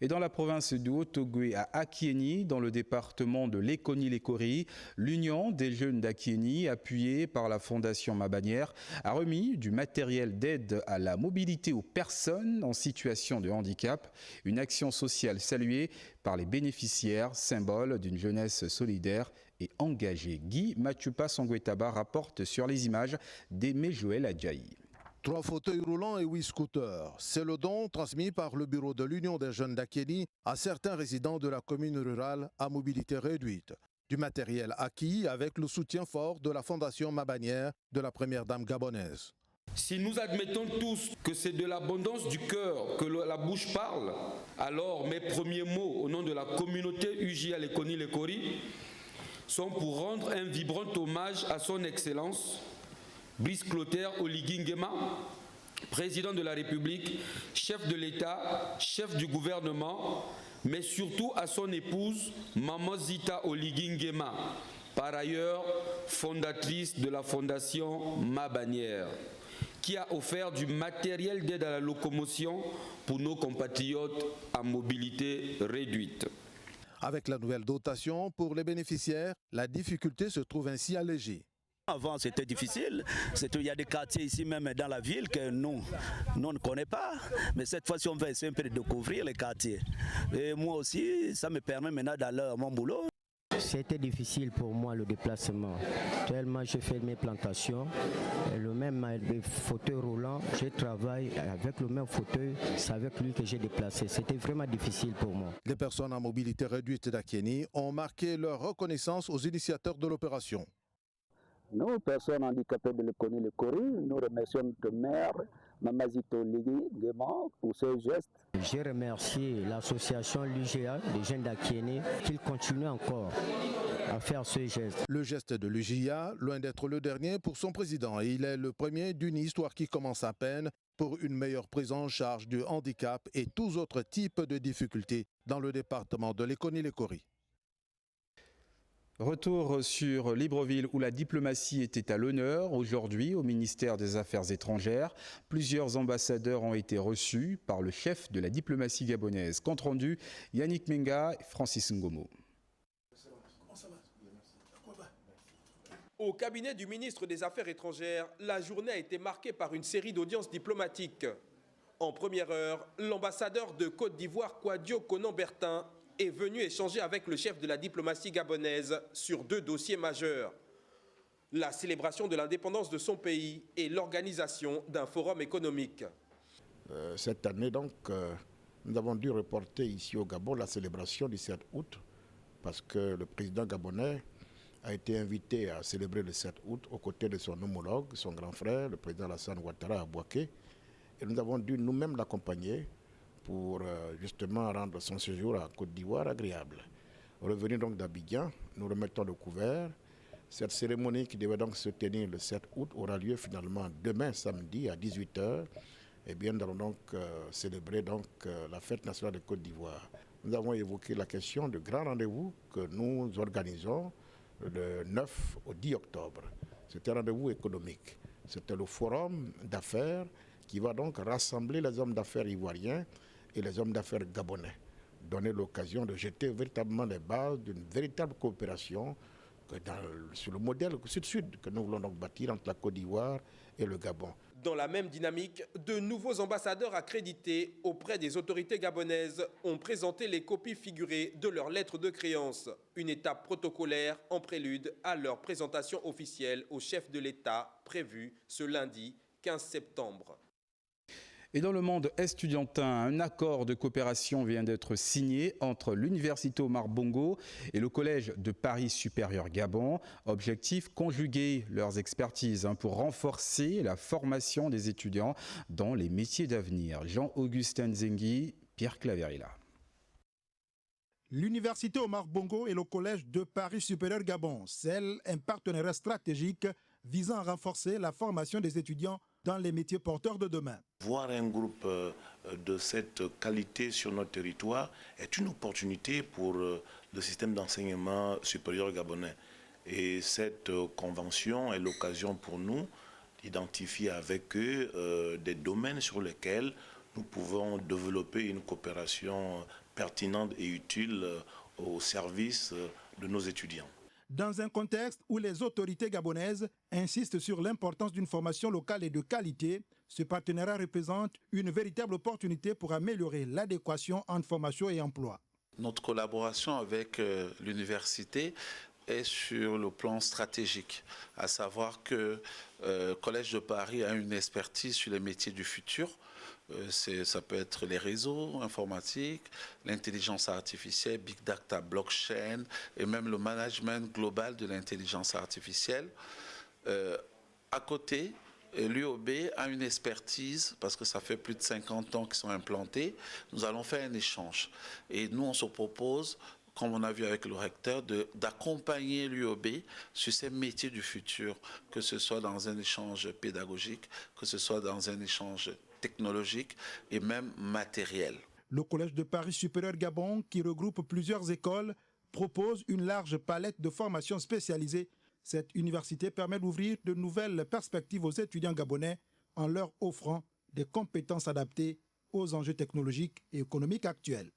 Et dans la province du Haut-Ogooué à Akieni, dans le département de Lekoni-Lekori, l'Union des jeunes d'Akieni, appuyée par la Fondation Mabanière, a remis du matériel d'aide à la mobilité aux personnes en situation de handicap, une action sociale saluée par les bénéficiaires, symbole d'une jeunesse solidaire et engagée. Guy Machupa Sangwetaba rapporte sur les images d'Aimé Joël Adjaï. 3 fauteuils roulants et 8 scooters. C'est le don transmis par le bureau de l'Union des jeunes d'Akieni à certains résidents de la commune rurale à mobilité réduite. Du matériel acquis avec le soutien fort de la Fondation Mabanière de la première dame gabonaise. Si nous admettons tous que c'est de l'abondance du cœur que la bouche parle, alors mes premiers mots au nom de la communauté UJA Lekoni-Lekori sont pour rendre un vibrant hommage à son Excellence Brice Clotaire Oligui Nguema, président de la République, chef de l'État, chef du gouvernement, mais surtout à son épouse, Maman Zita Oligui Nguema, par ailleurs fondatrice de la Fondation Mabanière, qui a offert du matériel d'aide à la locomotion pour nos compatriotes à mobilité réduite. Avec la nouvelle dotation pour les bénéficiaires, la difficulté se trouve ainsi allégée. Avant c'était difficile, il y a des quartiers ici même dans la ville que nous ne connaissons pas, mais cette fois-ci on va essayer un peu de découvrir les quartiers. Et moi aussi, ça me permet maintenant d'aller à mon boulot. C'était difficile pour moi le déplacement, tellement je fais mes plantations, le même fauteuil roulant, je travaille avec le même fauteuil, c'est avec lui que j'ai déplacé, c'était vraiment difficile pour moi. Les personnes à mobilité réduite d'Akieni ont marqué leur reconnaissance aux initiateurs de l'opération. Nous, personnes handicapées de Lekoni-Lekori, nous remercions le maire Mamazito Oligui Nguema pour ce geste. J'ai remercié l'association l'UJA des jeunes d'Akieni qu'ils continuent encore à faire ce geste. Le geste de l'UJA, loin d'être le dernier pour son président, il est le premier d'une histoire qui commence à peine pour une meilleure prise en charge du handicap et tous autres types de difficultés dans le département de Lekoni-Lekori. Retour sur Libreville où la diplomatie était à l'honneur aujourd'hui au ministère des Affaires étrangères. Plusieurs ambassadeurs ont été reçus par le chef de la diplomatie gabonaise. Compte rendu, Yannick Menga et Francis Ngomo. Au cabinet du ministre des Affaires étrangères, la journée a été marquée par une série d'audiences diplomatiques. En première heure, l'ambassadeur de Côte d'Ivoire, Kouadio Konan-Bertin, est venu échanger avec le chef de la diplomatie gabonaise sur 2 dossiers majeurs. La célébration de l'indépendance de son pays et l'organisation d'un forum économique. Cette année, donc, nous avons dû reporter ici au Gabon la célébration du 7 août parce que le président gabonais a été invité à célébrer le 7 août aux côtés de son homologue, son grand frère, le président Alassane Ouattara à Bouaké. Et nous avons dû nous-mêmes l'accompagner pour justement rendre son séjour à Côte d'Ivoire agréable. Revenu donc d'Abidjan, nous remettons le couvert. Cette cérémonie qui devait donc se tenir le 7 août aura lieu finalement demain samedi à 18h. Et bien nous allons donc célébrer donc, la fête nationale de Côte d'Ivoire. Nous avons évoqué la question de grands rendez-vous que nous organisons le 9 au 10 octobre. C'est un rendez-vous économique. C'était le forum d'affaires qui va donc rassembler les hommes d'affaires ivoiriens et les hommes d'affaires gabonais, donner l'occasion de jeter véritablement les bases d'une véritable coopération sur le modèle Sud-Sud que nous voulons donc bâtir entre la Côte d'Ivoire et le Gabon. Dans la même dynamique, de nouveaux ambassadeurs accrédités auprès des autorités gabonaises ont présenté les copies figurées de leurs lettres de créance. Une étape protocolaire en prélude à leur présentation officielle au chef de l'État prévue ce lundi 15 septembre. Et dans le monde estudiantin, un accord de coopération vient d'être signé entre l'Université Omar Bongo et le Collège de Paris Supérieur Gabon. Objectif, conjuguer leurs expertises pour renforcer la formation des étudiants dans les métiers d'avenir. Jean-Augustin Zengui, Pierre Claverilla. L'Université Omar Bongo et le Collège de Paris Supérieur Gabon scellent un partenariat stratégique visant à renforcer la formation des étudiants dans les métiers porteurs de demain. Voir un groupe de cette qualité sur notre territoire est une opportunité pour le système d'enseignement supérieur gabonais. Et cette convention est l'occasion pour nous d'identifier avec eux des domaines sur lesquels nous pouvons développer une coopération pertinente et utile au service de nos étudiants. Dans un contexte où les autorités gabonaises insistent sur l'importance d'une formation locale et de qualité, ce partenariat représente une véritable opportunité pour améliorer l'adéquation entre formation et emploi. Notre collaboration avec l'université est sur le plan stratégique, à savoir que le Collège de Paris a une expertise sur les métiers du futur. Ça peut être les réseaux informatiques, l'intelligence artificielle, big data, blockchain et même le management global de l'intelligence artificielle. À côté, l'UOB a une expertise, parce que ça fait plus de 50 ans qu'ils sont implantés. Nous allons faire un échange. Et nous, on se propose, comme on a vu avec le recteur, d'accompagner l'UOB sur ces métiers du futur, que ce soit dans un échange pédagogique, que ce soit dans un échange technologique et même matériel. Le Collège de Paris Supérieur Gabon, qui regroupe plusieurs écoles, propose une large palette de formations spécialisées. Cette université permet d'ouvrir de nouvelles perspectives aux étudiants gabonais en leur offrant des compétences adaptées aux enjeux technologiques et économiques actuels.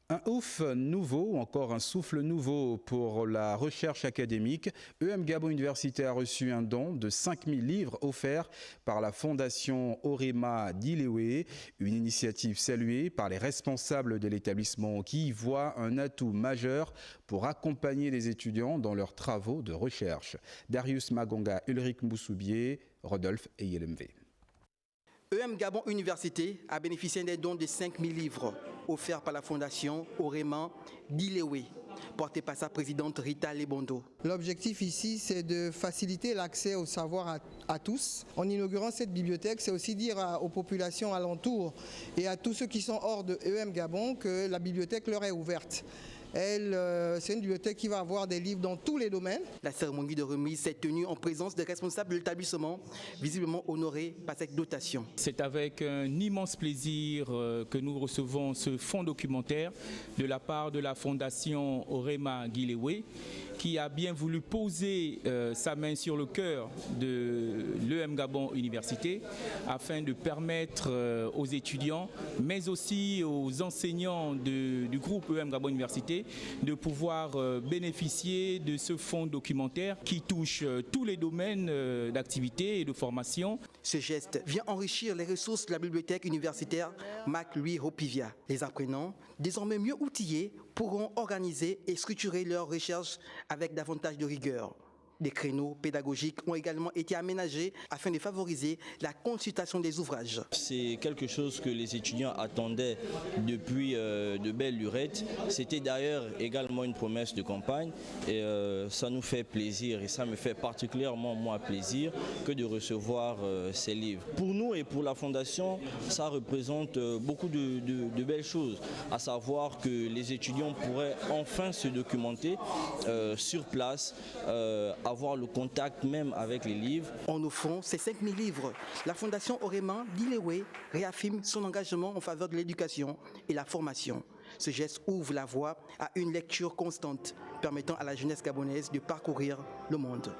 Un ouf nouveau ou encore un souffle nouveau pour la recherche académique. EM Gabon Université a reçu un don de 5000 livres offerts par la fondation Orema d'Ilewe, une initiative saluée par les responsables de l'établissement qui y voient un atout majeur pour accompagner les étudiants dans leurs travaux de recherche. Darius Magonga, Ulrich Mboussoubier, Rodolphe Eyelemve. EM Gabon Université a bénéficié des dons de 5000 livres offerts par la fondation Orema d'Ilewe, portée par sa présidente Rita Lebondo. L'objectif ici, c'est de faciliter l'accès au savoir à tous. En inaugurant cette bibliothèque, c'est aussi dire aux populations alentours et à tous ceux qui sont hors de EM Gabon que la bibliothèque leur est ouverte. C'est une bibliothèque qui va avoir des livres dans tous les domaines. La cérémonie de remise s'est tenue en présence des responsables de l'établissement, visiblement honorés par cette dotation. C'est avec un immense plaisir que nous recevons ce fonds documentaire de la part de la fondation Orema d'Ilewe, qui a bien voulu poser sa main sur le cœur de l'EM Gabon Université afin de permettre aux étudiants, mais aussi aux enseignants du groupe EM Gabon Université de pouvoir bénéficier de ce fonds documentaire qui touche tous les domaines d'activité et de formation. Ce geste vient enrichir les ressources de la bibliothèque universitaire Mac-Louis Hopivia. Les apprenants, désormais mieux outillés, pourront organiser et structurer leurs recherches avec davantage de rigueur. Des créneaux pédagogiques ont également été aménagés afin de favoriser la consultation des ouvrages. C'est quelque chose que les étudiants attendaient depuis de belles lurettes. C'était d'ailleurs également une promesse de campagne et ça nous fait plaisir et ça me fait particulièrement moi plaisir que de recevoir ces livres. Pour nous et pour la Fondation, ça représente beaucoup de belles choses, à savoir que les étudiants pourraient enfin se documenter sur place, avoir le contact même avec les livres. En offrant ces 5000 livres, la fondation Orema d'Ilewe réaffirme son engagement en faveur de l'éducation et la formation. Ce geste ouvre la voie à une lecture constante permettant à la jeunesse gabonaise de parcourir le monde.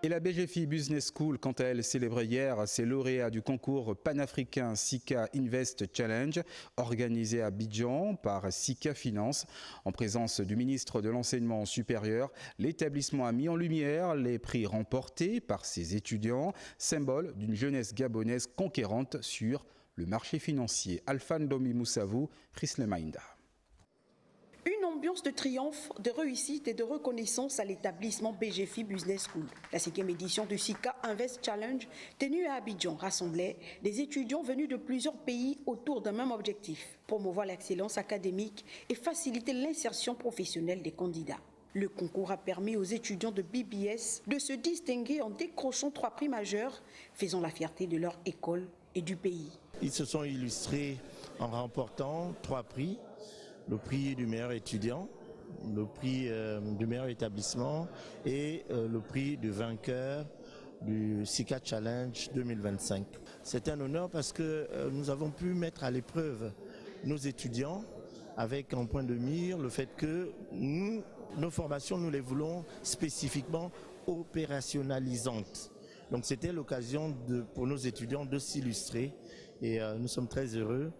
Et la BGFI Business School, quant à elle, célébrait hier ses lauréats du concours panafricain SICA Invest Challenge, organisé à Abidjan par SICA Finance. En présence du ministre de l'Enseignement supérieur, l'établissement a mis en lumière les prix remportés par ses étudiants, symbole d'une jeunesse gabonaise conquérante sur le marché financier. Alphane Domi Moussavou, Risle Maïnda. Une ambiance de triomphe, de réussite et de reconnaissance à l'établissement BGFI Business School. La 5e édition du SICA Invest Challenge, tenue à Abidjan, rassemblait des étudiants venus de plusieurs pays autour d'un même objectif, promouvoir l'excellence académique et faciliter l'insertion professionnelle des candidats. Le concours a permis aux étudiants de BBS de se distinguer en décrochant 3 prix majeurs, faisant la fierté de leur école et du pays. Ils se sont illustrés en remportant 3 prix. Le prix du meilleur étudiant, le prix du meilleur établissement et le prix du vainqueur du SICA Challenge 2025. C'est un honneur parce que nous avons pu mettre à l'épreuve nos étudiants avec en point de mire le fait que nos formations, nous les voulons spécifiquement opérationnalisantes. Donc c'était l'occasion pour nos étudiants de s'illustrer et nous sommes très heureux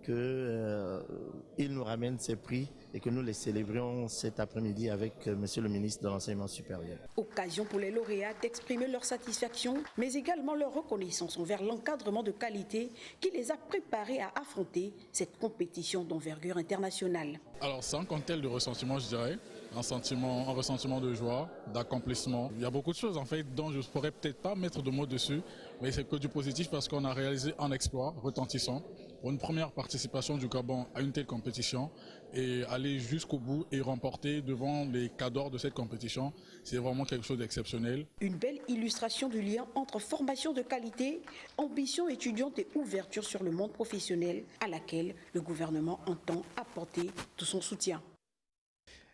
qu'ils nous ramènent ces prix et que nous les célébrions cet après-midi avec Monsieur le ministre de l'Enseignement supérieur. Occasion pour les lauréats d'exprimer leur satisfaction, mais également leur reconnaissance envers l'encadrement de qualité qui les a préparés à affronter cette compétition d'envergure internationale. Alors sans compter le ressentiment, je dirais, un ressentiment de joie, d'accomplissement. Il y a beaucoup de choses en fait dont je ne pourrais peut-être pas mettre de mots dessus, mais c'est que du positif parce qu'on a réalisé un exploit retentissant pour une première participation du Gabon à une telle compétition et aller jusqu'au bout et remporter devant les cadors de cette compétition, c'est vraiment quelque chose d'exceptionnel. Une belle illustration du lien entre formation de qualité, ambition étudiante et ouverture sur le monde professionnel à laquelle le gouvernement entend apporter tout son soutien.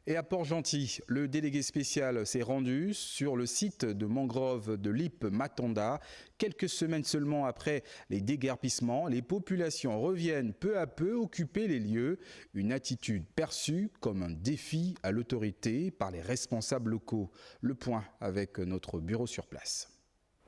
Et à Port-Gentil, le délégué spécial s'est rendu sur le site de mangrove de l'IP Matanda. Quelques semaines seulement après les déguerpissements, les populations reviennent peu à peu occuper les lieux. Une attitude perçue comme un défi à l'autorité par les responsables locaux. Le point avec notre bureau sur place.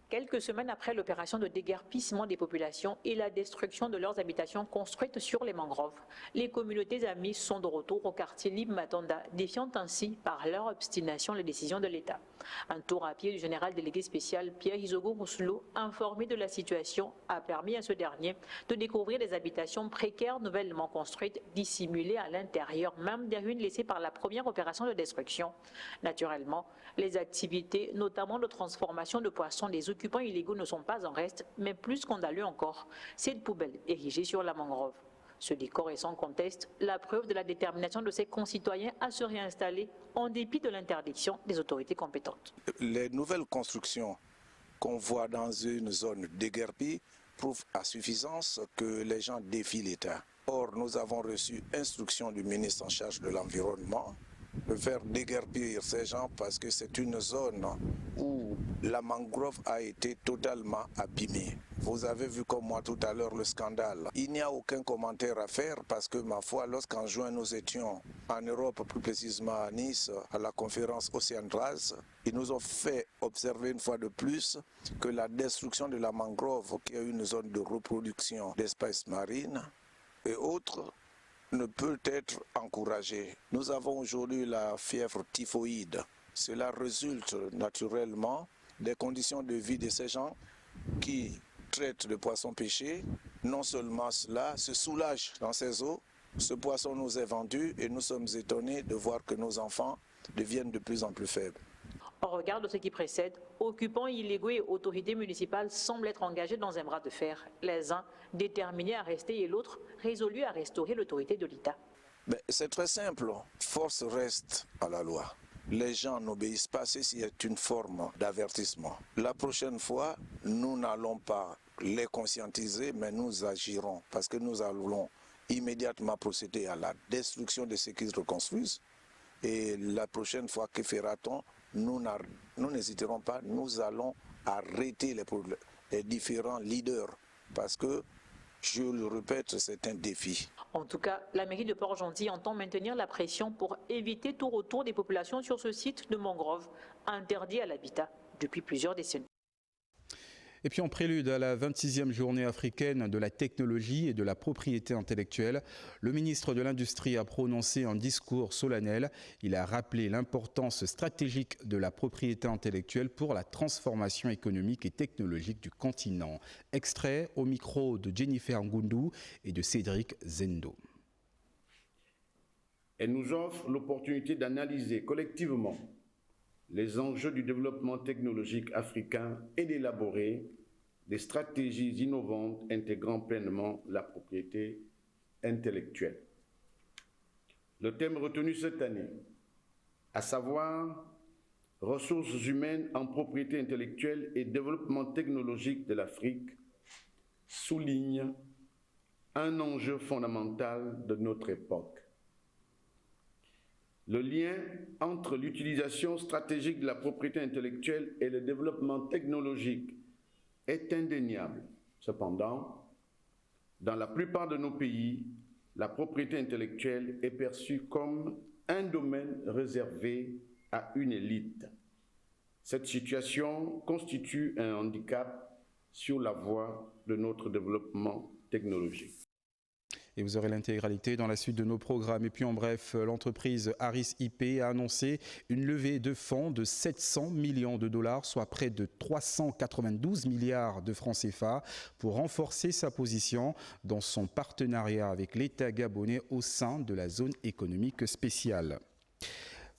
Quelques semaines après l'opération de déguerpissement des populations et la destruction de leurs habitations construites sur les mangroves, les communautés amies sont de retour au quartier Lib Matanda, défiant ainsi par leur obstination les décisions de l'État. Un tour à pied du général délégué spécial Pierre Izogo Rousselot, informé de la situation, a permis à ce dernier de découvrir des habitations précaires nouvellement construites, dissimulées à l'intérieur même des ruines laissées par la première opération de destruction. Naturellement, les activités, notamment de transformation de poissons des occupants illégaux, ne sont pas en reste, mais plus scandaleux encore, cette poubelle érigée sur la mangrove. Ce décor est sans conteste la preuve de la détermination de ses concitoyens à se réinstaller en dépit de l'interdiction des autorités compétentes. Les nouvelles constructions qu'on voit dans une zone déguerpie prouvent à suffisance que les gens défient l'État. Or, nous avons reçu instruction du ministre en charge de l'Environnement de faire déguerpir ces gens parce que c'est une zone où la mangrove a été totalement abîmée. Vous avez vu comme moi tout à l'heure le scandale. Il n'y a aucun commentaire à faire parce que ma foi, lorsqu'en juin nous étions en Europe, plus précisément à Nice, à la conférence Océandrase, ils nous ont fait observer une fois de plus que la destruction de la mangrove, qui est une zone de reproduction d'espèces marines et autres, ne peut être encouragé. Nous avons aujourd'hui la fièvre typhoïde. Cela résulte naturellement des conditions de vie de ces gens qui traitent de poissons pêchés. Non seulement cela, se soulagent dans ces eaux. Ce poisson nous est vendu et nous sommes étonnés de voir que nos enfants deviennent de plus en plus faibles. Au regard de ce qui précède, occupants illégaux et autorités municipales semblent être engagés dans un bras de fer. Les uns déterminés à rester et l'autre résolus à restaurer l'autorité de l'État. C'est très simple. Force reste à la loi. Les gens n'obéissent pas, ceci est une forme d'avertissement. La prochaine fois, nous n'allons pas les conscientiser, mais nous agirons parce que nous allons immédiatement procéder à la destruction de ce qu'ils reconstruisent. Et la prochaine fois, que fera-t-on ? Nous n'hésiterons pas, nous allons arrêter les différents leaders parce que, je le répète, c'est un défi. En tout cas, la mairie de Port-Gentil entend maintenir la pression pour éviter tout retour des populations sur ce site de mangrove interdit à l'habitat depuis plusieurs décennies. Et puis en prélude à la 26e journée africaine de la technologie et de la propriété intellectuelle, le ministre de l'Industrie a prononcé un discours solennel. Il a rappelé l'importance stratégique de la propriété intellectuelle pour la transformation économique et technologique du continent. Extrait au micro de Jennifer Ngundu et de Cédric Zendo. Elle nous offre l'opportunité d'analyser collectivement les enjeux du développement technologique africain et d'élaborer des stratégies innovantes intégrant pleinement la propriété intellectuelle. Le thème retenu cette année, à savoir ressources humaines en propriété intellectuelle et développement technologique de l'Afrique, souligne un enjeu fondamental de notre époque. Le lien entre l'utilisation stratégique de la propriété intellectuelle et le développement technologique est indéniable. Cependant, dans la plupart de nos pays, la propriété intellectuelle est perçue comme un domaine réservé à une élite. Cette situation constitue un handicap sur la voie de notre développement technologique. Et vous aurez l'intégralité dans la suite de nos programmes. Et puis en bref, l'entreprise Harris IP a annoncé une levée de fonds de 700 millions de dollars, soit près de 392 milliards de francs CFA, pour renforcer sa position dans son partenariat avec l'État gabonais au sein de la zone économique spéciale.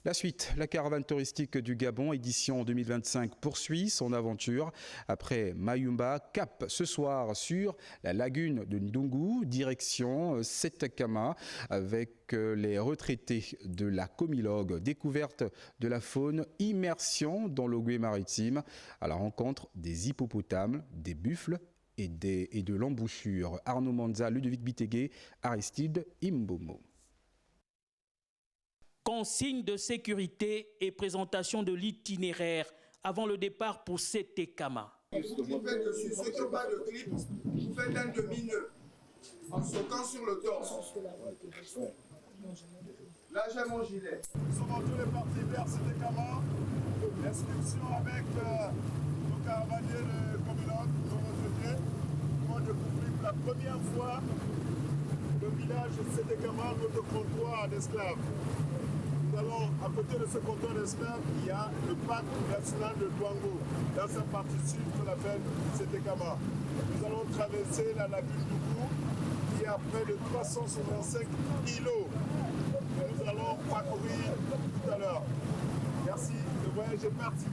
La suite, la caravane touristique du Gabon, édition 2025, poursuit son aventure. Après Mayumba, cap ce soir sur la lagune de Ndungu, direction Setekama, avec les retraités de la Comilogue. Découverte de la faune, immersion dans l'Ogooué maritime, à la rencontre des hippopotames, des buffles et de l'embouchure. Arnaud Manza, Ludovic Bitegué, Aristide Imbomo. Consigne de sécurité et présentation de l'itinéraire avant le départ pour Setekama. Vous faites dessus, ceux qui n'ont pas de clip, vous faites un demi-nœud en sautant sur le torse. Là, j'ai mon gilet. Nous sommes en tous les partis vers Setekama. L'inscription avec nos caravaniers de Comilogue, nos retraités, qui vont découvrir pour la première fois le village de Setekama, notre comptoir d'esclaves. Nous allons, à côté de ce comptoir d'esclaves, il y a le parc national de Douango, dans sa partie sud qu'on appelle Setekama. Nous allons traverser la lagune d'Ougou, qui est à près de 365 îlots. Et nous allons parcourir tout à l'heure. Merci, le voyage est parti.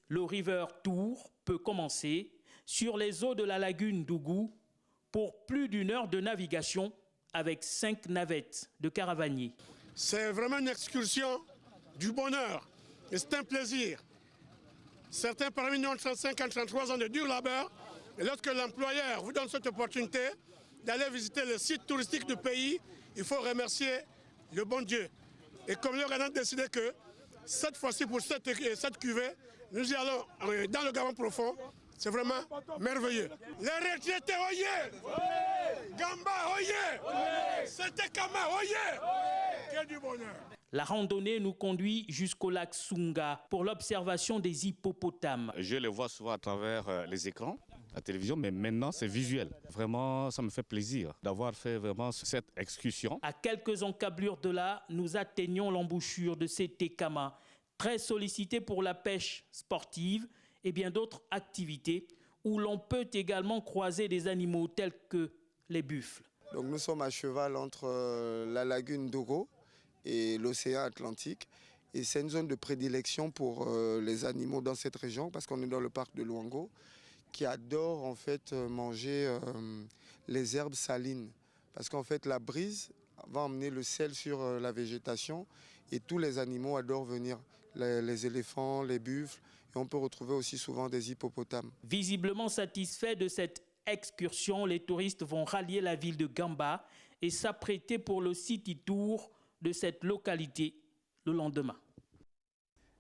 Le River Tour peut commencer sur les eaux de la lagune d'Ougou pour plus d'1 heure de navigation avec 5 navettes de caravaniers. C'est vraiment une excursion du bonheur et c'est un plaisir. Certains parmi nous ont 35 ans, 33 ans de dur labeur et lorsque l'employeur vous donne cette opportunité d'aller visiter les sites touristiques du pays, il faut remercier le bon Dieu. Et comme le Ghana a décidé que cette fois-ci pour cette cuvée, nous y allons dans le Gabon profond. C'est vraiment merveilleux. Les retraités, oyez! Gamba, oyez! Setekama, oyez! Quel du bonheur! La randonnée nous conduit jusqu'au lac Sunga pour l'observation des hippopotames. Je les vois souvent à travers les écrans, la télévision, mais maintenant c'est visuel. Vraiment, ça me fait plaisir d'avoir fait vraiment cette excursion. À quelques encablures de là, nous atteignons l'embouchure de Setekama, très sollicité pour la pêche sportive et bien d'autres activités où l'on peut également croiser des animaux tels que les buffles. Donc nous sommes à cheval entre la lagune d'Ogo et l'océan Atlantique. Et c'est une zone de prédilection pour les animaux dans cette région parce qu'on est dans le parc de Luango qui adore en fait manger les herbes salines. Parce qu'en fait la brise va emmener le sel sur la végétation et tous les animaux adorent venir. Les éléphants, les buffles. Et on peut retrouver aussi souvent des hippopotames. Visiblement satisfaits de cette excursion, les touristes vont rallier la ville de Gamba et s'apprêter pour le city tour de cette localité le lendemain.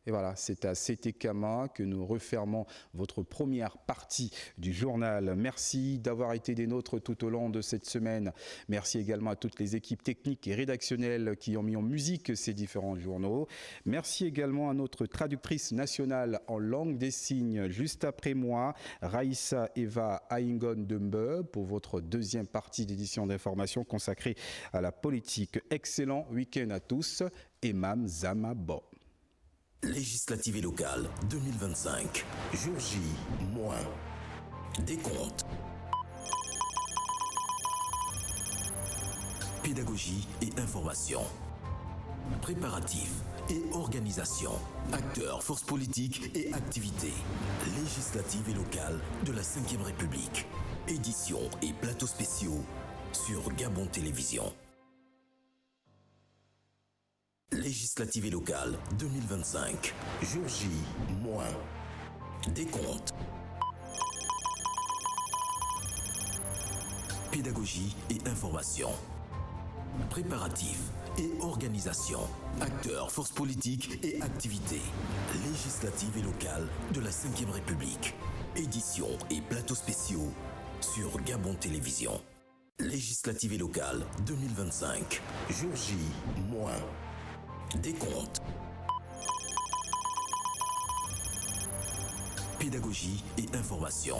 Et voilà, c'est à Sétékama que nous refermons votre première partie du journal. Merci d'avoir été des nôtres tout au long de cette semaine. Merci également à toutes les équipes techniques et rédactionnelles qui ont mis en musique ces différents journaux. Merci également à notre traductrice nationale en langue des signes juste après moi, Raïssa Eva Aingon Dembe, pour votre deuxième partie d'édition d'information consacrée à la politique. Excellent week-end à tous. Emam Zamabo. Législative et locale 2025. Jour J, moins. Décompte. Pédagogie et information. Préparatifs et organisation. Acteurs, forces politiques et activités. Législative et locale de la 5e République. Édition et plateaux spéciaux sur Gabon Télévision. Législative et locale 2025. Jour J, moins. Décompte. Pédagogie et information. Préparatifs et organisation. Acteurs, forces politiques et activités. Législative et locale de la 5e République. Édition et plateaux spéciaux sur Gabon Télévision. Législative et locale 2025. Jour J, moins. Décompte. Pédagogie et information.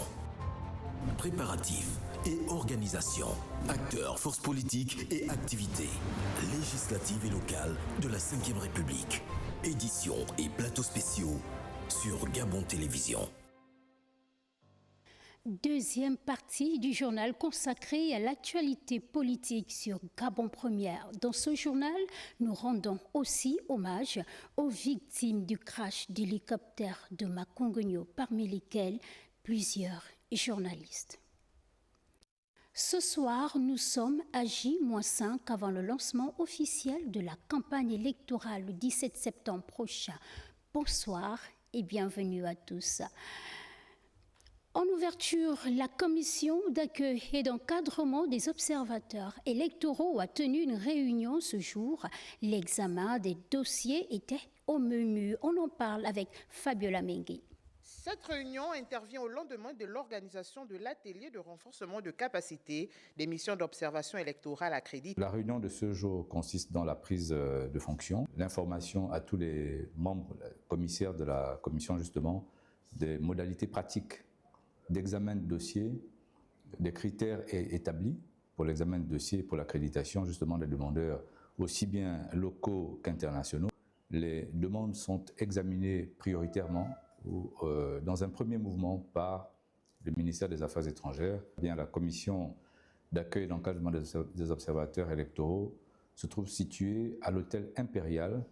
Préparatifs et organisation. Acteurs, forces politiques et activités. Législative et locale de la 5e République. Édition et plateaux spéciaux sur Gabon Télévision. Deuxième partie du journal consacré à l'actualité politique sur Gabon Première. Dans ce journal, nous rendons aussi hommage aux victimes du crash d'hélicoptère de Makongogno, parmi lesquels plusieurs journalistes. Ce soir, nous sommes à J-5 avant le lancement officiel de la campagne électorale le 17 septembre prochain. Bonsoir et bienvenue à tous. En ouverture, la commission d'accueil et d'encadrement des observateurs électoraux a tenu une réunion ce jour. L'examen des dossiers était au menu. On en parle avec Fabiola Mengue. Cette réunion intervient au lendemain de l'organisation de l'atelier de renforcement de capacité des missions d'observation électorale à crédit. La réunion de ce jour consiste dans la prise de fonction, l'information à tous les membres, commissaires de la commission justement, des modalités pratiques d'examen de dossier, des critères établis pour l'examen de dossier, pour l'accréditation justement des demandeurs aussi bien locaux qu'internationaux. Les demandes sont examinées prioritairement dans un premier mouvement par le ministère des Affaires étrangères. Bien, la commission d'accueil et d'encadrement des observateurs électoraux se trouve située à l'hôtel Impérial,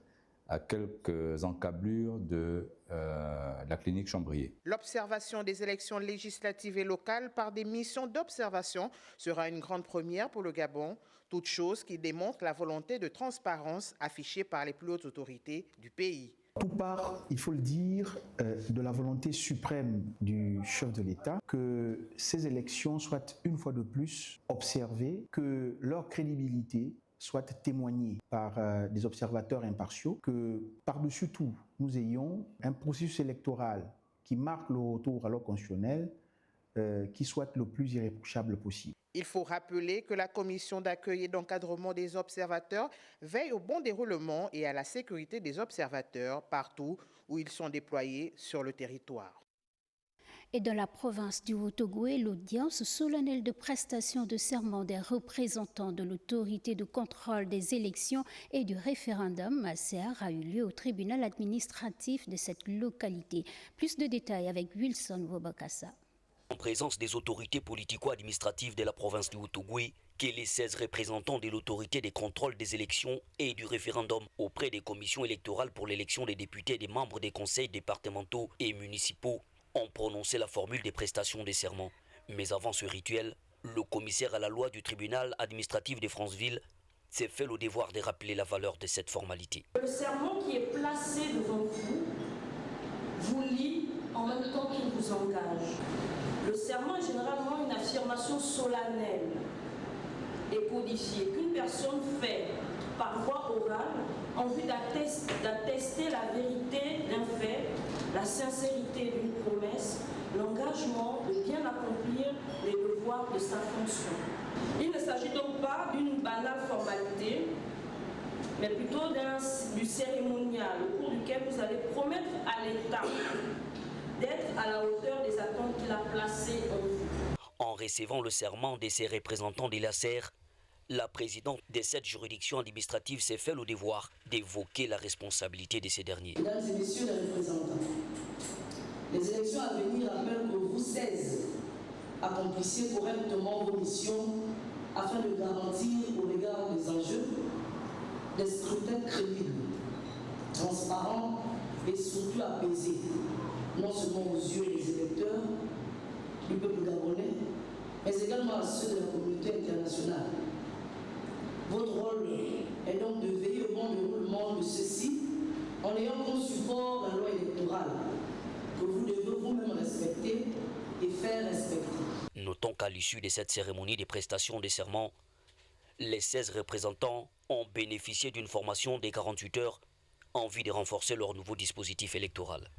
à quelques encablures de la clinique Chambrier. L'observation des élections législatives et locales par des missions d'observation sera une grande première pour le Gabon, toute chose qui démontre la volonté de transparence affichée par les plus hautes autorités du pays. Tout part, il faut le dire, de la volonté suprême du chef de l'État que ces élections soient une fois de plus observées, que leur crédibilité soit témoignée par des observateurs impartiaux, que par-dessus tout, nous ayons un processus électoral qui marque le retour à l'ordre constitutionnel qui soit le plus irréprochable possible. Il faut rappeler que la commission d'accueil et d'encadrement des observateurs veille au bon déroulement et à la sécurité des observateurs partout où ils sont déployés sur le territoire. Et dans la province du Haut-Ogooué, l'audience solennelle de prestation de serment des représentants de l'autorité de contrôle des élections et du référendum (ACR) a eu lieu au tribunal administratif de cette localité. Plus de détails avec Wilson Wobakassa. En présence des autorités politico-administratives de la province du Haut-Ogooué, que les 16 représentants de l'autorité des contrôles des élections et du référendum auprès des commissions électorales pour l'élection des députés et des membres des conseils départementaux et municipaux ont prononcé la formule des prestations de serment. Mais avant ce rituel, le commissaire à la loi du tribunal administratif de Franceville s'est fait le devoir de rappeler la valeur de cette formalité. Le serment qui est placé devant vous, vous lit en même temps qu'il vous engage. Le serment est généralement une affirmation solennelle et codifié qu'une personne fait par voie orale en vue d'attester la vérité d'un fait, la sincérité d'une promesse, l'engagement de bien accomplir les devoirs de sa fonction. Il ne s'agit donc pas d'une banale formalité, mais plutôt du cérémonial au cours duquel vous allez promettre à l'État d'être à la hauteur des attentes qu'il a placées en vous. En recevant le serment de ses représentants de la SER, la présidente de cette juridiction administrative s'est fait le devoir d'évoquer la responsabilité de ces derniers. Mesdames et messieurs les représentants, les élections à venir appellent que vous 16 accomplissiez correctement vos missions afin de garantir au regard des enjeux des scrutins crédibles, transparents et surtout apaisés, non seulement aux yeux des électeurs, du peuple gabonais, mais également à ceux de la communauté internationale. Votre rôle est donc de veiller au bon déroulement de ceci en ayant comme support la loi électorale que vous devez vous-même respecter et faire respecter. Notons qu'à l'issue de cette cérémonie des prestations de serment, les 16 représentants ont bénéficié d'une formation de 48 heures en vue de renforcer leur nouveau dispositif électoral.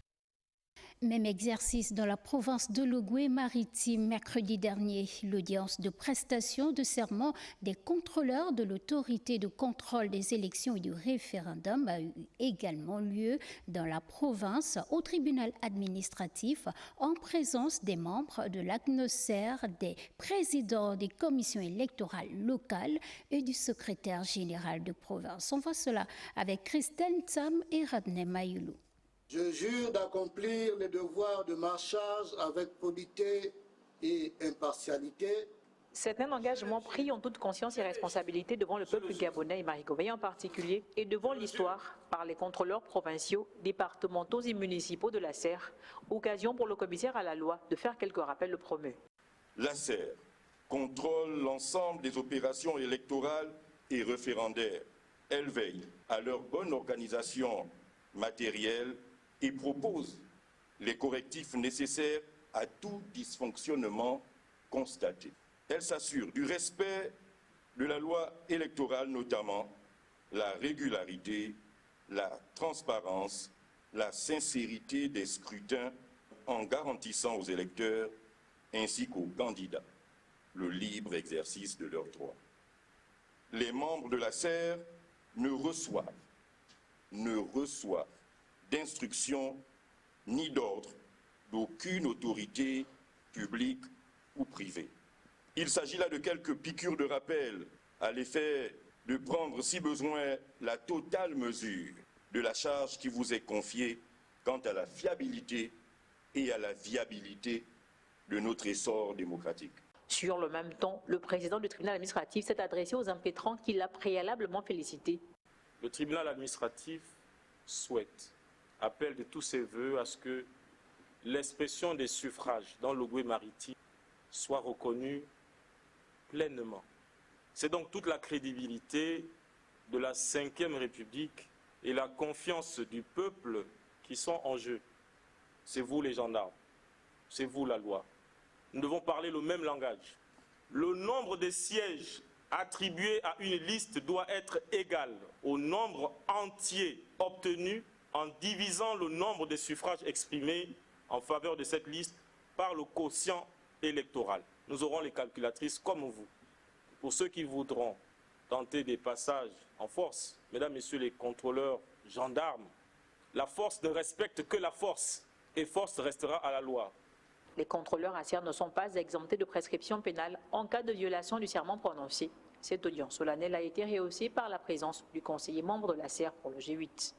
Même exercice dans la province de l'Ogooué-Maritime mercredi dernier. L'audience de prestation de serment des contrôleurs de l'autorité de contrôle des élections et du référendum a eu également lieu dans la province au tribunal administratif en présence des membres de l'ACNOSER, des présidents des commissions électorales locales et du secrétaire général de province. On voit cela avec Christelle Tsam et Radne Mayoulou. Je jure d'accomplir les devoirs de ma charge avec probité et impartialité. C'est un engagement pris en toute conscience et responsabilité devant le peuple gabonais et marigoveille en particulier et devant l'histoire par les contrôleurs provinciaux, départementaux et municipaux de la SER. Occasion pour le commissaire à la loi de faire quelques rappels le promu. La SER contrôle l'ensemble des opérations électorales et référendaires. Elle veille à leur bonne organisation matérielle et propose les correctifs nécessaires à tout dysfonctionnement constaté. Elle s'assure du respect de la loi électorale, notamment la régularité, la transparence, la sincérité des scrutins en garantissant aux électeurs ainsi qu'aux candidats le libre exercice de leurs droits. Les membres de la SER ne reçoivent d'instruction ni d'ordre d'aucune autorité publique ou privée. Il s'agit là de quelques piqûres de rappel à l'effet de prendre, si besoin, la totale mesure de la charge qui vous est confiée quant à la fiabilité et à la viabilité de notre essor démocratique. Sur le même ton, le président du tribunal administratif s'est adressé aux impétrants qu'il a préalablement félicités. Le tribunal administratif appelle de tous ses voeux à ce que l'expression des suffrages dans l'Ogooué-Maritime soit reconnue pleinement. C'est donc toute la crédibilité de la Ve République et la confiance du peuple qui sont en jeu. C'est vous les gendarmes, c'est vous la loi. Nous devons parler le même langage. Le nombre de sièges attribués à une liste doit être égal au nombre entier obtenu en divisant le nombre de suffrages exprimés en faveur de cette liste par le quotient électoral. Nous aurons les calculatrices comme vous. Pour ceux qui voudront tenter des passages en force, mesdames, messieurs les contrôleurs, gendarmes, la force ne respecte que la force et force restera à la loi. Les contrôleurs à SER ne sont pas exemptés de prescription pénale en cas de violation du serment prononcé. Cette audience solennelle a été rehaussée par la présence du conseiller membre de la SER pour le G8.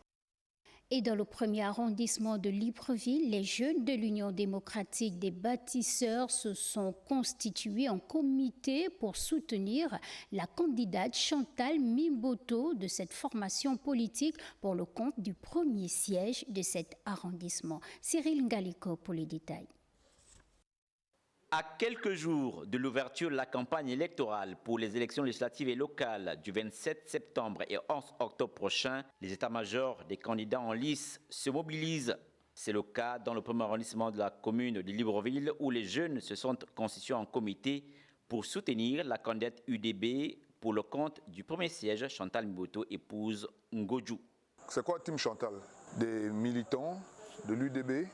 Et dans le premier arrondissement de Libreville, les jeunes de l'Union démocratique des bâtisseurs se sont constitués en comité pour soutenir la candidate Chantal Mimboto de cette formation politique pour le compte du premier siège de cet arrondissement. Cyril Ngaliko pour les détails. À quelques jours de l'ouverture de la campagne électorale pour les élections législatives et locales du 27 septembre et 11 octobre prochain, les états-majors des candidats en lice se mobilisent. C'est le cas dans le premier arrondissement de la commune de Libreville où les jeunes se sont constitués en comité pour soutenir la candidate UDB pour le compte du premier siège. Chantal Mboto épouse Ngodjou. C'est quoi Team Chantal? Des militants de l'UDB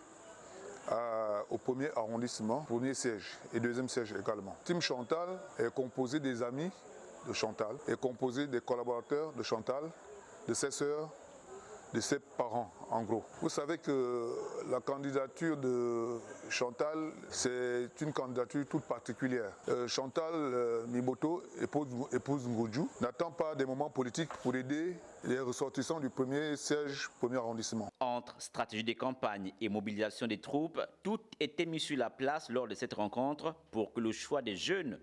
au premier arrondissement, premier siège et deuxième siège également. Team Chantal est composé des amis de Chantal, est composé des collaborateurs de Chantal, de ses sœurs, de ses parents en gros. Vous savez que la candidature de Chantal, c'est une candidature toute particulière. Chantal Mboto, épouse Ngodjou, n'attend pas des moments politiques pour aider les ressortissants du premier siège, premier arrondissement. Entre stratégie de campagne et mobilisation des troupes, tout était mis sur la place lors de cette rencontre pour que le choix des jeunes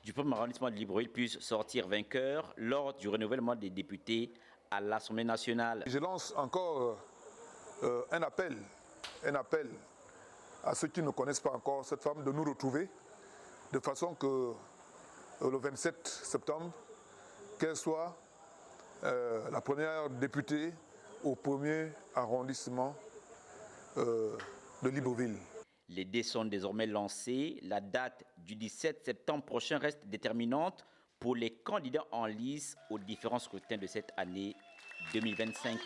du premier arrondissement de Libreville puisse sortir vainqueur lors du renouvellement des députés à l'Assemblée nationale. Je lance encore un appel à ceux qui ne connaissent pas encore cette femme de nous retrouver de façon que le 27 septembre, qu'elle soit la première députée au premier arrondissement de Libreville. Les dés sont désormais lancés. La date du 17 septembre prochain reste déterminante pour les candidats en lice aux différents scrutins de cette année 2025.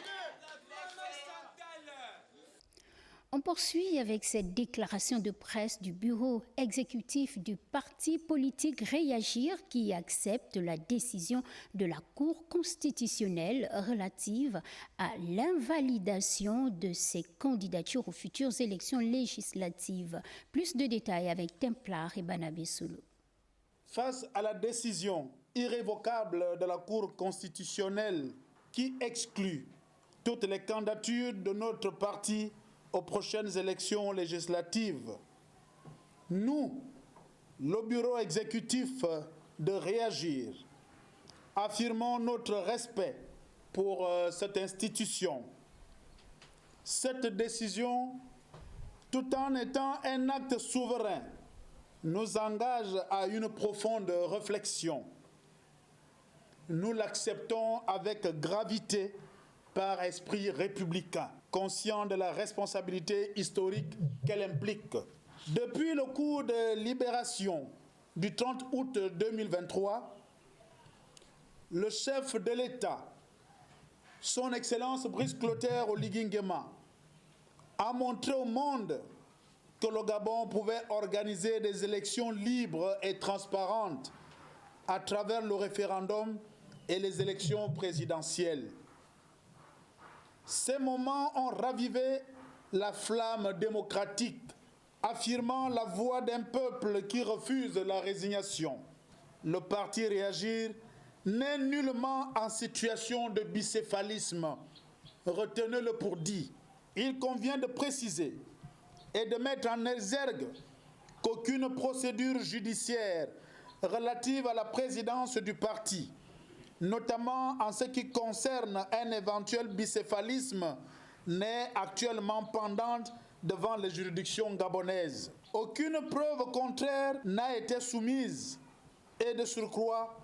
On poursuit avec cette déclaration de presse du bureau exécutif du parti politique Réagir qui accepte la décision de la Cour constitutionnelle relative à l'invalidation de ses candidatures aux futures élections législatives. Plus de détails avec Templar et Banabé Solo. Face à la décision irrévocable de la Cour constitutionnelle qui exclut toutes les candidatures de notre parti aux prochaines élections législatives, nous, le bureau exécutif de Réagir, affirmons notre respect pour cette institution. Cette décision, tout en étant un acte souverain, nous engage à une profonde réflexion. Nous l'acceptons avec gravité par esprit républicain, conscient de la responsabilité historique qu'elle implique. Depuis le coup de libération du 30 août 2023, le chef de l'État, son Excellence Brice Clotaire Oligui Nguema, a montré au monde que le Gabon pouvait organiser des élections libres et transparentes à travers le référendum et les élections présidentielles. Ces moments ont ravivé la flamme démocratique, affirmant la voix d'un peuple qui refuse la résignation. Le parti Réagir n'est nullement en situation de bicéphalisme. Retenez-le pour dit. Il convient de préciser et de mettre en exergue qu'aucune procédure judiciaire relative à la présidence du parti, notamment en ce qui concerne un éventuel bicéphalisme, n'est actuellement pendante devant les juridictions gabonaises. Aucune preuve contraire n'a été soumise et de surcroît,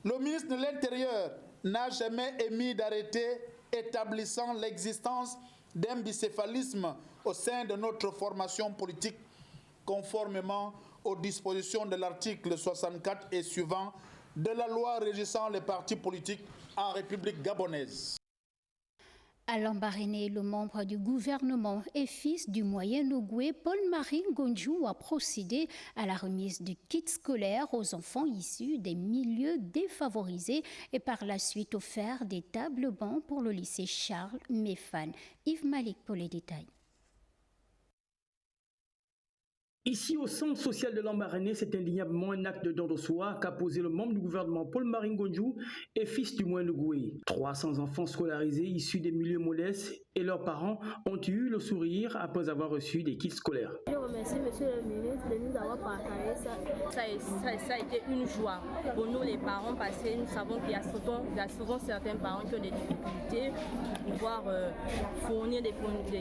le ministre de l'Intérieur n'a jamais émis d'arrêté établissant l'existence d'un bicéphalisme au sein de notre formation politique, conformément aux dispositions de l'article 64 et suivant de la loi régissant les partis politiques en République gabonaise. Alain Baréné, le membre du gouvernement et fils du Moyen-Ogooué, Paul-Marie Ngodjou, a procédé à la remise du kit scolaire aux enfants issus des milieux défavorisés et par la suite offert des tables bancs pour le lycée Charles Méphane. Yves Malik pour les détails. Ici, au centre social de l'Ambaréné, c'est indéniablement un acte de don de soi qu'a posé le membre du gouvernement Paul-Marie Ngodjou et fils du Moyen-Ogooué. 300 enfants scolarisés issus des milieux modestes et leurs parents ont eu le sourire après avoir reçu des kits scolaires. Je remercie monsieur le ministre de nous avoir partagé ça. Ça a été une joie pour nous les parents parce que nous savons qu'il y a souvent certains parents qui ont des difficultés pour pouvoir fournir des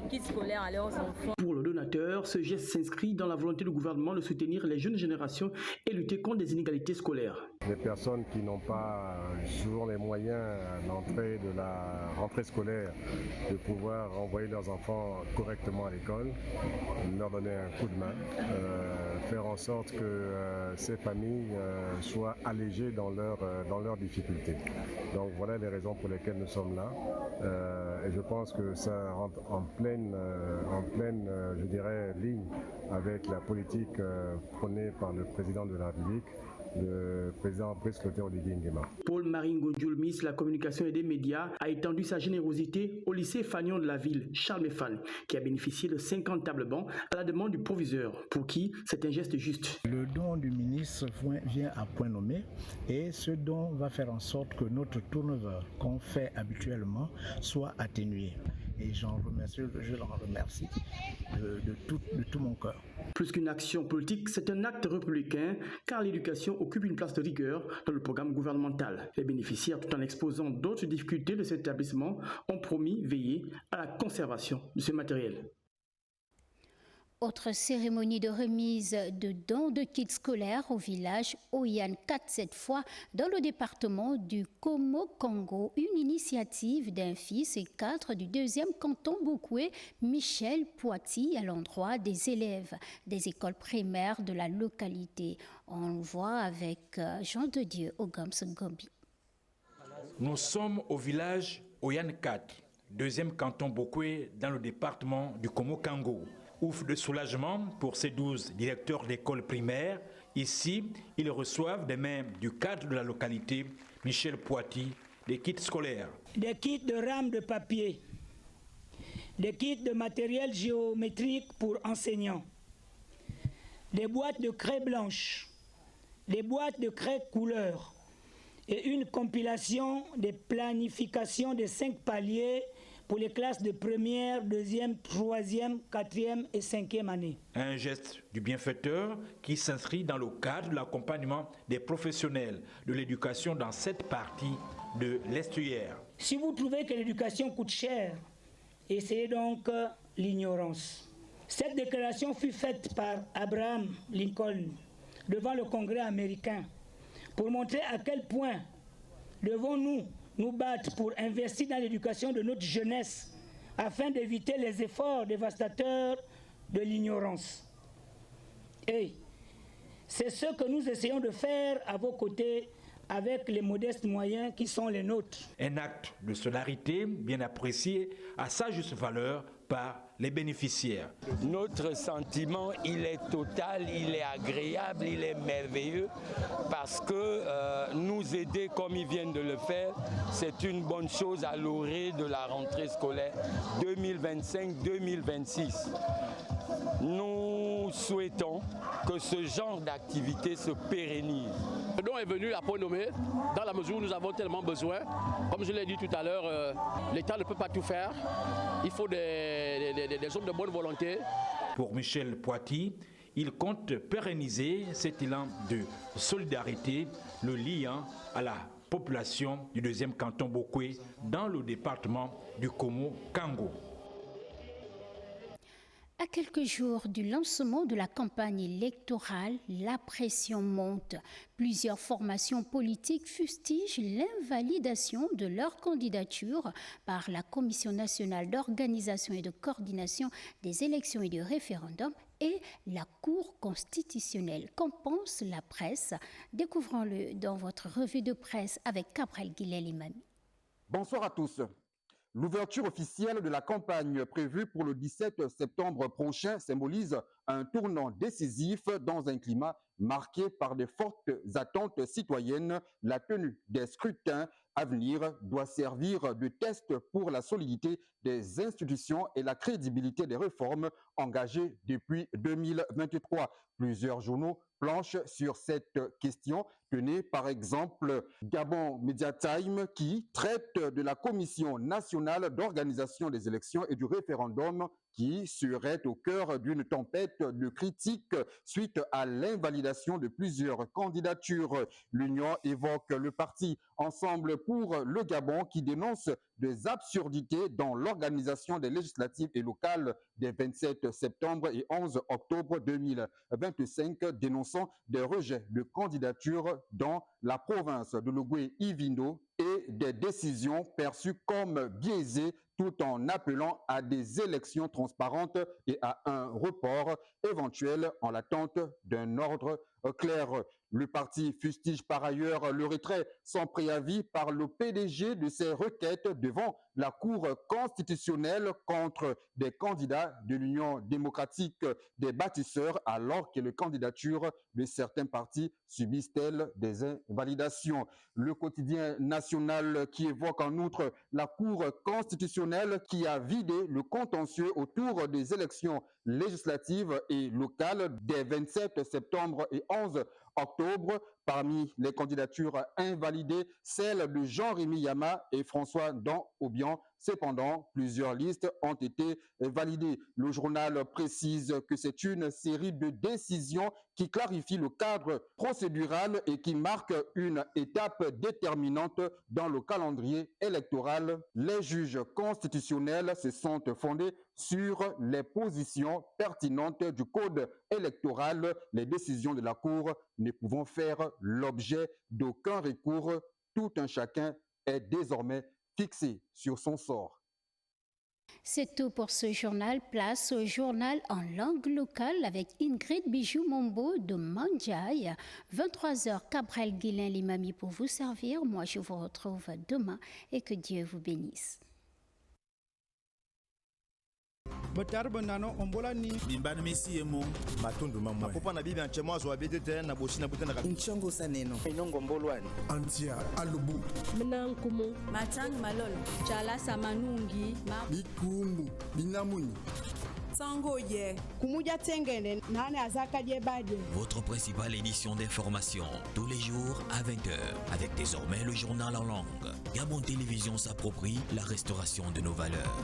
kits scolaires à leurs enfants. Pour le donateur, ce geste s'inscrit dans la volonté du gouvernement de soutenir les jeunes générations et lutter contre les inégalités scolaires. Les personnes qui n'ont pas souvent les moyens à l'entrée de la rentrée scolaire de pouvoir envoyer leurs enfants correctement à l'école, leur donner un coup de main, faire en sorte que ces familles soient allégées dans leurs difficultés. Donc voilà les raisons pour lesquelles nous sommes là. Et je pense que ça rentre en pleine je dirais, ligne avec la politique prônée par le président de la République, le président Brice Clotaire Oligui Nguema. Paul-Marie Ngonjoul, ministre de la Communication et des Médias, a étendu sa générosité au lycée Fagnon de la ville, Charles Meffan, qui a bénéficié de 50 tables bancs à la demande du proviseur, pour qui c'est un geste juste. Le don du ministre vient à point nommé et ce don va faire en sorte que notre turnover qu'on fait habituellement soit atténué. Et je l'en remercie de tout mon cœur. Plus qu'une action politique, c'est un acte républicain, car l'éducation occupe une place de rigueur dans le programme gouvernemental. Les bénéficiaires, tout en exposant d'autres difficultés de cet établissement, ont promis veiller à la conservation de ce matériel. Autre cérémonie de remise de dons de kits scolaires au village Oyan 4 cette fois dans le département du Komo-Kango, une initiative d'un fils et cadre du 2e canton Bokoué, Michel Poiti, à l'endroit des élèves des écoles primaires de la localité. On le voit avec Jean de Dieu Ogams Gombi. Nous sommes au village Oyan 4, 2e canton Bokoué dans le département du Komo-Kango. Ouf de soulagement pour ces 12 directeurs d'école primaire. Ici, ils reçoivent des mains du cadre de la localité, Michel Poiti, des kits scolaires. Des kits de rames de papier, des kits de matériel géométrique pour enseignants, des boîtes de craie blanche, des boîtes de craie couleur et une compilation des planifications des 5 paliers pour les classes de première, 2e, 3e, 4e et 5e année. Un geste du bienfaiteur qui s'inscrit dans le cadre de l'accompagnement des professionnels de l'éducation dans cette partie de l'estuaire. Si vous trouvez que l'éducation coûte cher, essayez donc l'ignorance. Cette déclaration fut faite par Abraham Lincoln devant le Congrès américain pour montrer à quel point devons-nous nous battre pour investir dans l'éducation de notre jeunesse afin d'éviter les efforts dévastateurs de l'ignorance. Et c'est ce que nous essayons de faire à vos côtés avec les modestes moyens qui sont les nôtres. Un acte de solidarité bien apprécié à sa juste valeur par les bénéficiaires. Notre sentiment, il est total, il est agréable, il est merveilleux parce que nous aider comme ils viennent de le faire, c'est une bonne chose à l'orée de la rentrée scolaire 2025-2026. Nous souhaitons que ce genre d'activité se pérennise. Le don est venu à point nommé dans la mesure où nous avons tellement besoin. Comme je l'ai dit tout à l'heure, l'État ne peut pas tout faire. Il faut des hommes de bonne volonté. Pour Michel Poiti, il compte pérenniser cet élan de solidarité, le liant à la population du 2e canton Bokoué dans le département du Komo-Kango. À quelques jours du lancement de la campagne électorale, la pression monte. Plusieurs formations politiques fustigent l'invalidation de leur candidature par la Commission nationale d'organisation et de coordination des élections et du référendum et la Cour constitutionnelle. Qu'en pense la presse? Découvrons-le dans votre revue de presse avec Gabriel Guillet-Limami. Bonsoir à tous. L'ouverture officielle de la campagne prévue pour le 17 septembre prochain symbolise un tournant décisif dans un climat marqué par de fortes attentes citoyennes. La tenue des scrutins à venir doit servir de test pour la solidité des institutions et la crédibilité des réformes engagées depuis 2023. Plusieurs journaux planchent sur cette question. Tenez par exemple Gabon Media Time qui traite de la Commission nationale d'organisation des élections et du référendum qui serait au cœur d'une tempête de critiques suite à l'invalidation de plusieurs candidatures. L'Union évoque le parti Ensemble pour le Gabon qui dénonce des absurdités dans l'organisation des législatives et locales des 27 septembre et 11 octobre 2025, dénonçant des rejets de candidatures dans la province de Logoué-Ivindo et des décisions perçues comme biaisées, tout en appelant à des élections transparentes et à un report éventuel en l'attente d'un ordre clair. Le parti fustige par ailleurs le retrait sans préavis par le PDG de ses requêtes devant la Cour constitutionnelle contre des candidats de l'Union démocratique des bâtisseurs, alors que les candidatures de certains partis subissent-elles des invalidations. Le quotidien national qui évoque en outre la Cour constitutionnelle qui a vidé le contentieux autour des élections législatives et locales des 27 septembre et 11 octobre. Parmi les candidatures invalidées, celle de Jean-Rémy Yama et François Dan-Obian. Cependant, plusieurs listes ont été validées. Le journal précise que c'est une série de décisions qui clarifient le cadre procédural et qui marquent une étape déterminante dans le calendrier électoral. Les juges constitutionnels se sont fondés sur les positions pertinentes du code électoral. Les décisions de la Cour ne pouvant faire l'objet d'aucun recours. Tout un chacun est désormais fixé sur son sort. C'est tout pour ce journal. Place au journal en langue locale avec Ingrid Bijou-Mombo de Mandjaï. 23h, Cabrel Guilain Limami pour vous servir. Moi, je vous retrouve demain et que Dieu vous bénisse. Botarbo nano ombola ni bimbana mesi emo matundu mamwe apopa na bibi anche mwazo abedete na boshina butena ka nchongo saneno inongo mbolwani antia alubu mnankumu matang malolo chala samanungi bikumbu binamuni sango ye kumuja tengene nane azaka je badje. Votre principale édition d'information tous les jours à 20h avec désormais le journal en langue. Gabon Télévision s'approprie la restauration de nos valeurs.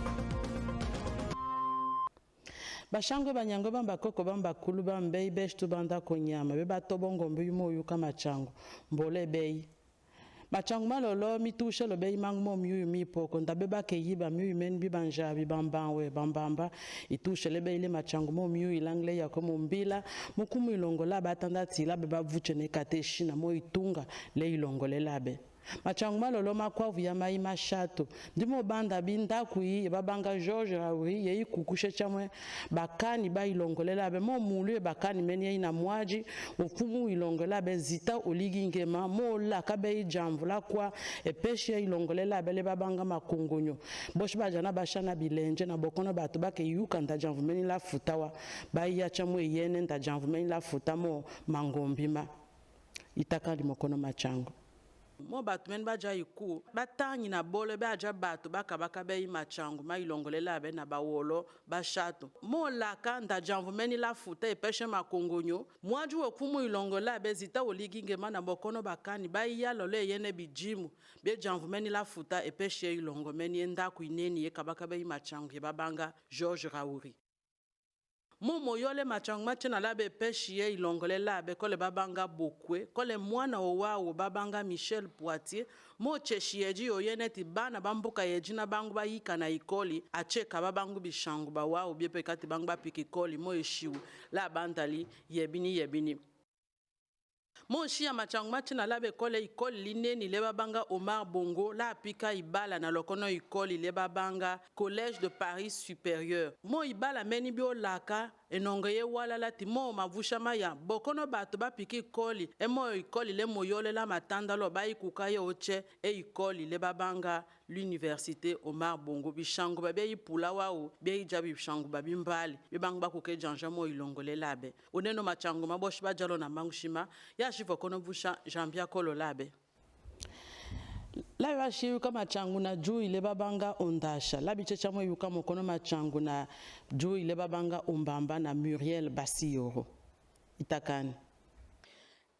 Bashangwe banyango bamba koko bamba kulu bamba ibeshtu banda konyama beba tobongo mbuyumo yuka machango mbole bei machango malolo mitushe lo bei mangmo myu mi poko ndabeba ke yiba myu men bi banja bi bambawe bambamba itushe le bei le machango mo myu ilangle ya komo mbila mukumu ilongola batanda tila beba vuchene kateshi na mo itunga le ilongole labe machangu malolo makwavu ya mai mashato ndimo banda binda kui babanga George Raouri ye ikukushe chamwe bakani ba ilongolela be mo mulu bakani meni ina mwaji ofumu ilongolela be zita oligi ngema mo la kabe jamvula kwa epeshe ilongolela be le babanga makongonyo bosh bajana bashana bilenje na bokono batu bake yuka nda jamvumeni la futawa ba ya chamwe yene nda jamvumeni la futamo mangombima itakali mokono machangu mo batu men baja yiku batangi na bole baja batu baka be machangu ma ilongolela be na bawolo bashato mo laka nda janvu meni la futa epeshe makongonyo mwaju okumu ilongola be zita oligi ngema na bokono bakani ba ya lole yene bijimu be janvu meni la futa epeshe ilongo meni enda ku ineni ye kabaka be machangu ye babanga George Raouri Momo yole machangu machina labe peshiye ilongole labe kole babanga bokwe kole mwana owa babanga Michel Poitier mo cheshiyeji oyeneti bana bambuka yejina bangu bayika na ikoli acheka babangu bishangu bawa obiepe kati bangu bapiki koli mo eshiwu la bandali yebini Mon chia machangu machina labe kole ikoli lineni leba banga Omar Bongo la pika ibala na lokono ikoli leba banga Collège de Paris Supérieur. Mo ibala meni bio laka enongeye wala lati mo mavusha maya bokono bato ba piki ikoli mo ikoli le moyole la matanda lo ba ikukaye oche ikoli leba banga l'université Omar Bongo bishangu ba be ipula wao be jabi bishangu ba bimbali bibang ba kuke janja mo ilongole labe oneno machangu maboshi ba jalo na mangushima ya shifo kono vusha jambia kolo labe la yashi yuka machangu na juu ile babanga ondasha la bichecha mo yuka mokono machangu na juu ile babanga ombamba na Muriel Basiyoro itakani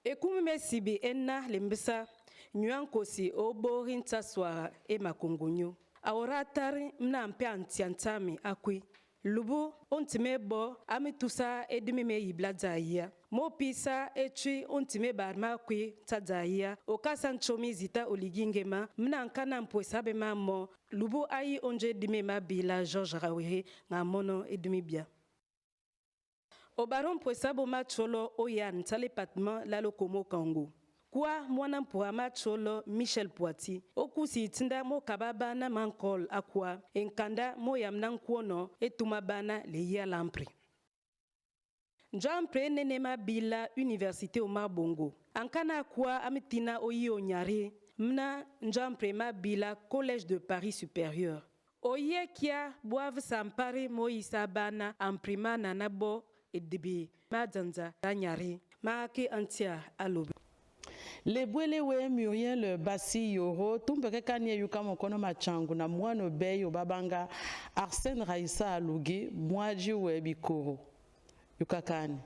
ekumu mesibi enna lembisa nyankosi obori ntaswa e makongonyo aoratari mna mpe antiantami akwi lubu ontime bo amitusa edimime yibladzaia mo pisa echi ontime barma kwi tadzaia okasan chomi zita oligingema mnankana mpwesabe mamo lubu ayi onje dimema bila George Rawehe ngamono edimibia Obaron mpwesabo macholo oyan tale patma lalo komo kango Kwa mwana mpwama cholo Michel Poiti okusi tinda mo kababa na mankol akwa enkanda mo yamna nkwono etumabana le ya lampri Njampre nenema bila université o Mabongo ankana kwa amitina oyi onyare mna njampre ma bila collège de Paris supérieur oye kia boave sampare mo isabana amprima nanabo edebe madzanza tanyare maake antia alobi Lebwelewe Muriel Bassi Yoro tumpeke kanye yuka mokono machangu na mwano beyo babanga Arsène Raissa Alugi mwaji webikoro yuka kani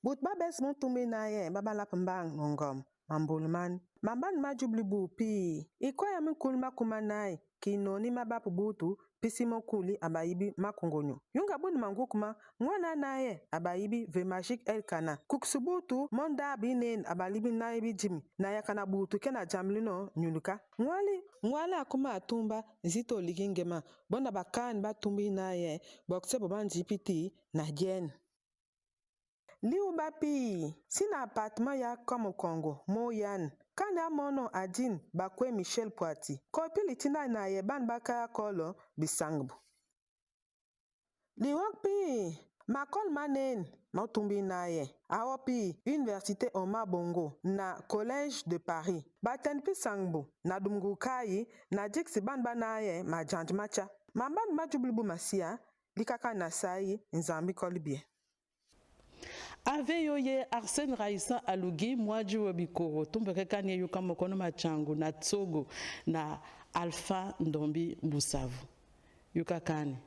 But babes mon tumbe na ye babala pambang ngom mambulman mamban majublibu pi ikoya mikulma kumanai kinoni mabapu butu pisimo kuli abayibi makongonyo yunga buni mangukuma ngwana naye abayibi ve magique elkana kuksubutu monda binen abalibi naibi jimi na yakana butu kena jamlino nyuluka ngwali akuma atumba zito ligingema bona bakani batumbi naye bokse boban jipiti na jen liu bapi sina appartement ya comme Congo moyan Kanda mono adin bakwe Michel Poiti. Kopili tina na ye ban baka kolo bisangbu. Liwak pi makol manen mautumbi na ye. Awopi Université Oma Bongo na Collège de Paris. Baten pi sangbu na dumgu kai na jiksi ban banaye ma janjmacha. Mamban majublibu masia likaka nasai nzambi kolibie. Aveyo ye Arsène Raissa Alugi mwaji webikoro tumpeke kanye yuka mokono machangu na Tsogo na Alpha Ndombi Busavu yuka kani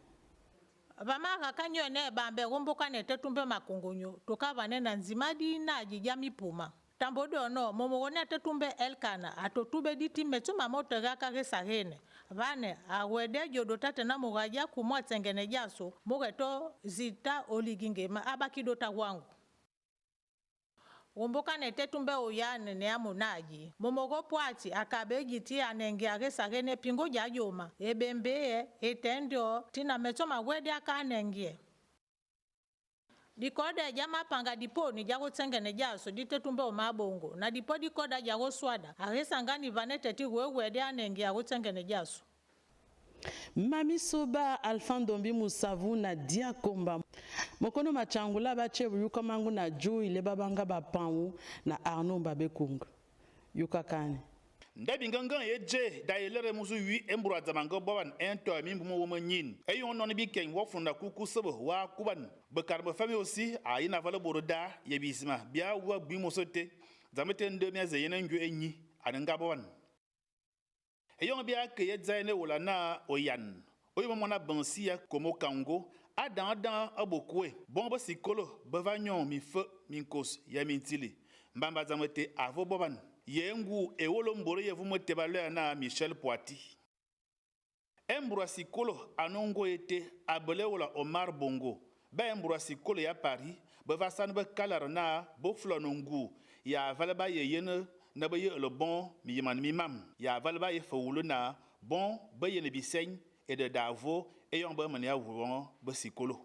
Bamaka kanyo ne bambe gumbuka ne tetumbe makungunyo tukavane na nzimadi na jijami puma tambodo no momogone tetumbe elkana atotube ditime tuma moto gaka gesahene vane awede jodo tate na mugaja kumwa tsengene jaso mogeto zita oligingema abakidota wangu Umbuka nete tumbe uyane ne amunaji. Momogo Poiti akabe jiti anenge agesagene pingo jajoma. Ebembe etendio tina metoma wedi akanengie. Dikode jama panga dipo ni jago tsengene jaso dite tumbe Mabongo. Na dipo dikoda jago swada. Agesangani vanete ti wedi anenge ago tsengene jaso. Mami Soba Alpha Ndombi Musavu na dia komba mokono machangula bachebu yuka mangu na juu ile babanga bapangu na Arnaud Babekunga yuka kani Ndebi ngangan yeje da yelere musu wi embura zamango bawan ento mi mbumo womo nyin eyo non bi ken wofunda kuku sebo wa kuban bekar ba fami aussi ayina vala boroda yebisima bia wa bi mosote zamete ndemia zeyena nju enyi ananga bawan Eyon bia ke yedzaine wala na oyan. Oyo mona bansia komo kango adan abokwe. Bomba sikolo bavanyon mi fe minkos ya mintili. Mbamba zamete avo boban. Yengu ewolo mbore yevumote balea na Michel Poiti. Embura sikolo anongo ete abele wala Omar Bongo. Ba embura sikolo ya Paris bavasan be kalar na boflo nongu ya valaba yene na ba ye le bon mi yaman mi mam ya valba ye fawulu na bon ba ye ne biseng et de davo et yon ba mania won ba sikolo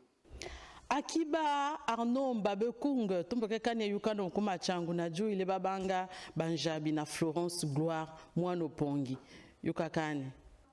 Akiba Arnaud Babekunga tumpeke kanye yukano kuma changu na juu ile babanga Banjabi na Florence Gloire mwana pongi yukakani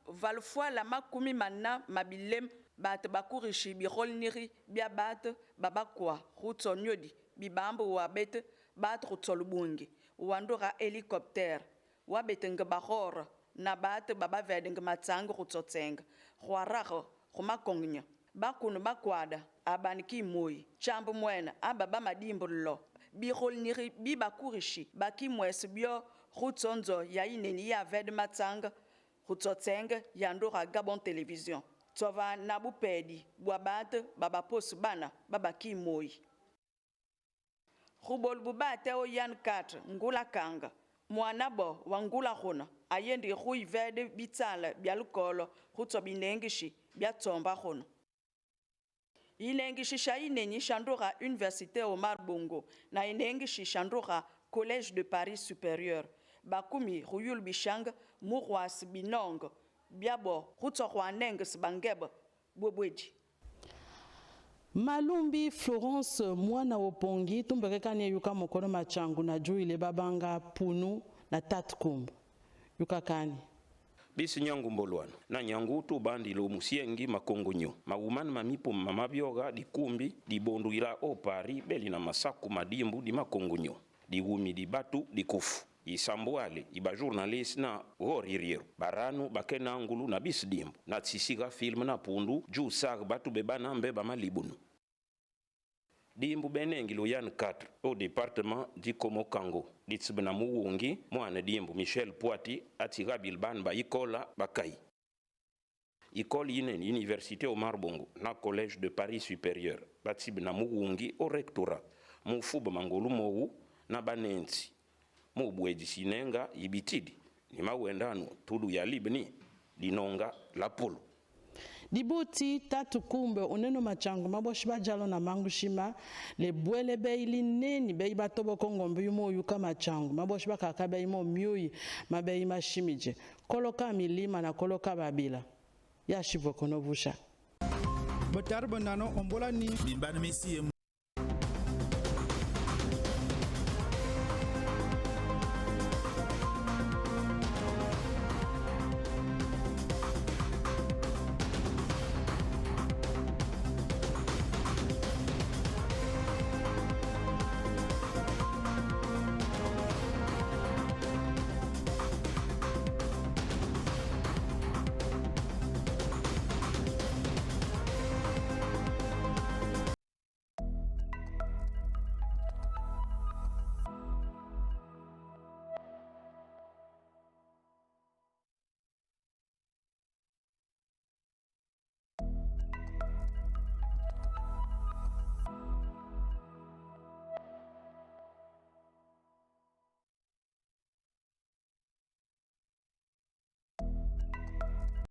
Valfois la makumi manna mabilem bat bakurishi bi rolniri bia bat babakwa rutsonyodi bibambo wa bet bat rutsolubungi wandora hélicoptère wabetenge bahor na bat baba vedenge matsang rutsotsenga khwarago khumakongne bakunu bakwada abaniki moyi chambu mwena ababa madimbullo bi holniri bi bakurishi bakimwes bio rutsonzo ya ineni ya ved matsanga rutsotsenga yandora Gabon télévision tsova na bupedi bwabat baba pos bana baba kimoyi Rubol bubate o yan 4 ngula kanga mwana bo wangula khona ayendi rui vede bitsala byalukolo khutso binengishi byatsomba khona inengi shisha inenyi shandora Université Omar Bongo na inengi shishandora Collège de Paris Supérieur bakumi Ruyul Bishang Murwas Binong biabo Rutsorwaneng Sbangeb Bobweji Malumbi Florence mwana opongi tumbekekani yuka mokolo machangu na juu ile babanga punu na tatkumbu yukakani bisi nyangu mbolwana na nyangu tu bandi lo musiengi makongonyo maumani mamipo mamabyoga dikumbi dibondo ila opari beli na masaku madimbu di makongonyo diwumi di batu dikufu isambuale iba journaliste na hoririero baranu bakena angulu na bisdimbu na tsisiga film na pundu juu sag batu bebana mbeba malibunu dimbu benengi lo yan 4 au département du Komo-Kango ditsibna muwungi mwana dimbu Michel Poiti atiga bilban ba ikola bakai ikole yinen Université Omar Bongo na Collège de Paris Supérieur batsibna muwungi au rectorat mufuba mangolu mowu na banensi mubweji sinenga ibitidi ni mawendano tudu ya libni dinonga lapulu Dibuti tatu kumbe uneno machangu maboshi bajalo na mangushima le bwele beili neni bei batobo kongombe yumo yuka machangu maboshi bakaka bei mo myui mabei mashimije koloka milima na koloka babila ya shivo konovusha Botarbo nano ombola ni bimbana mesi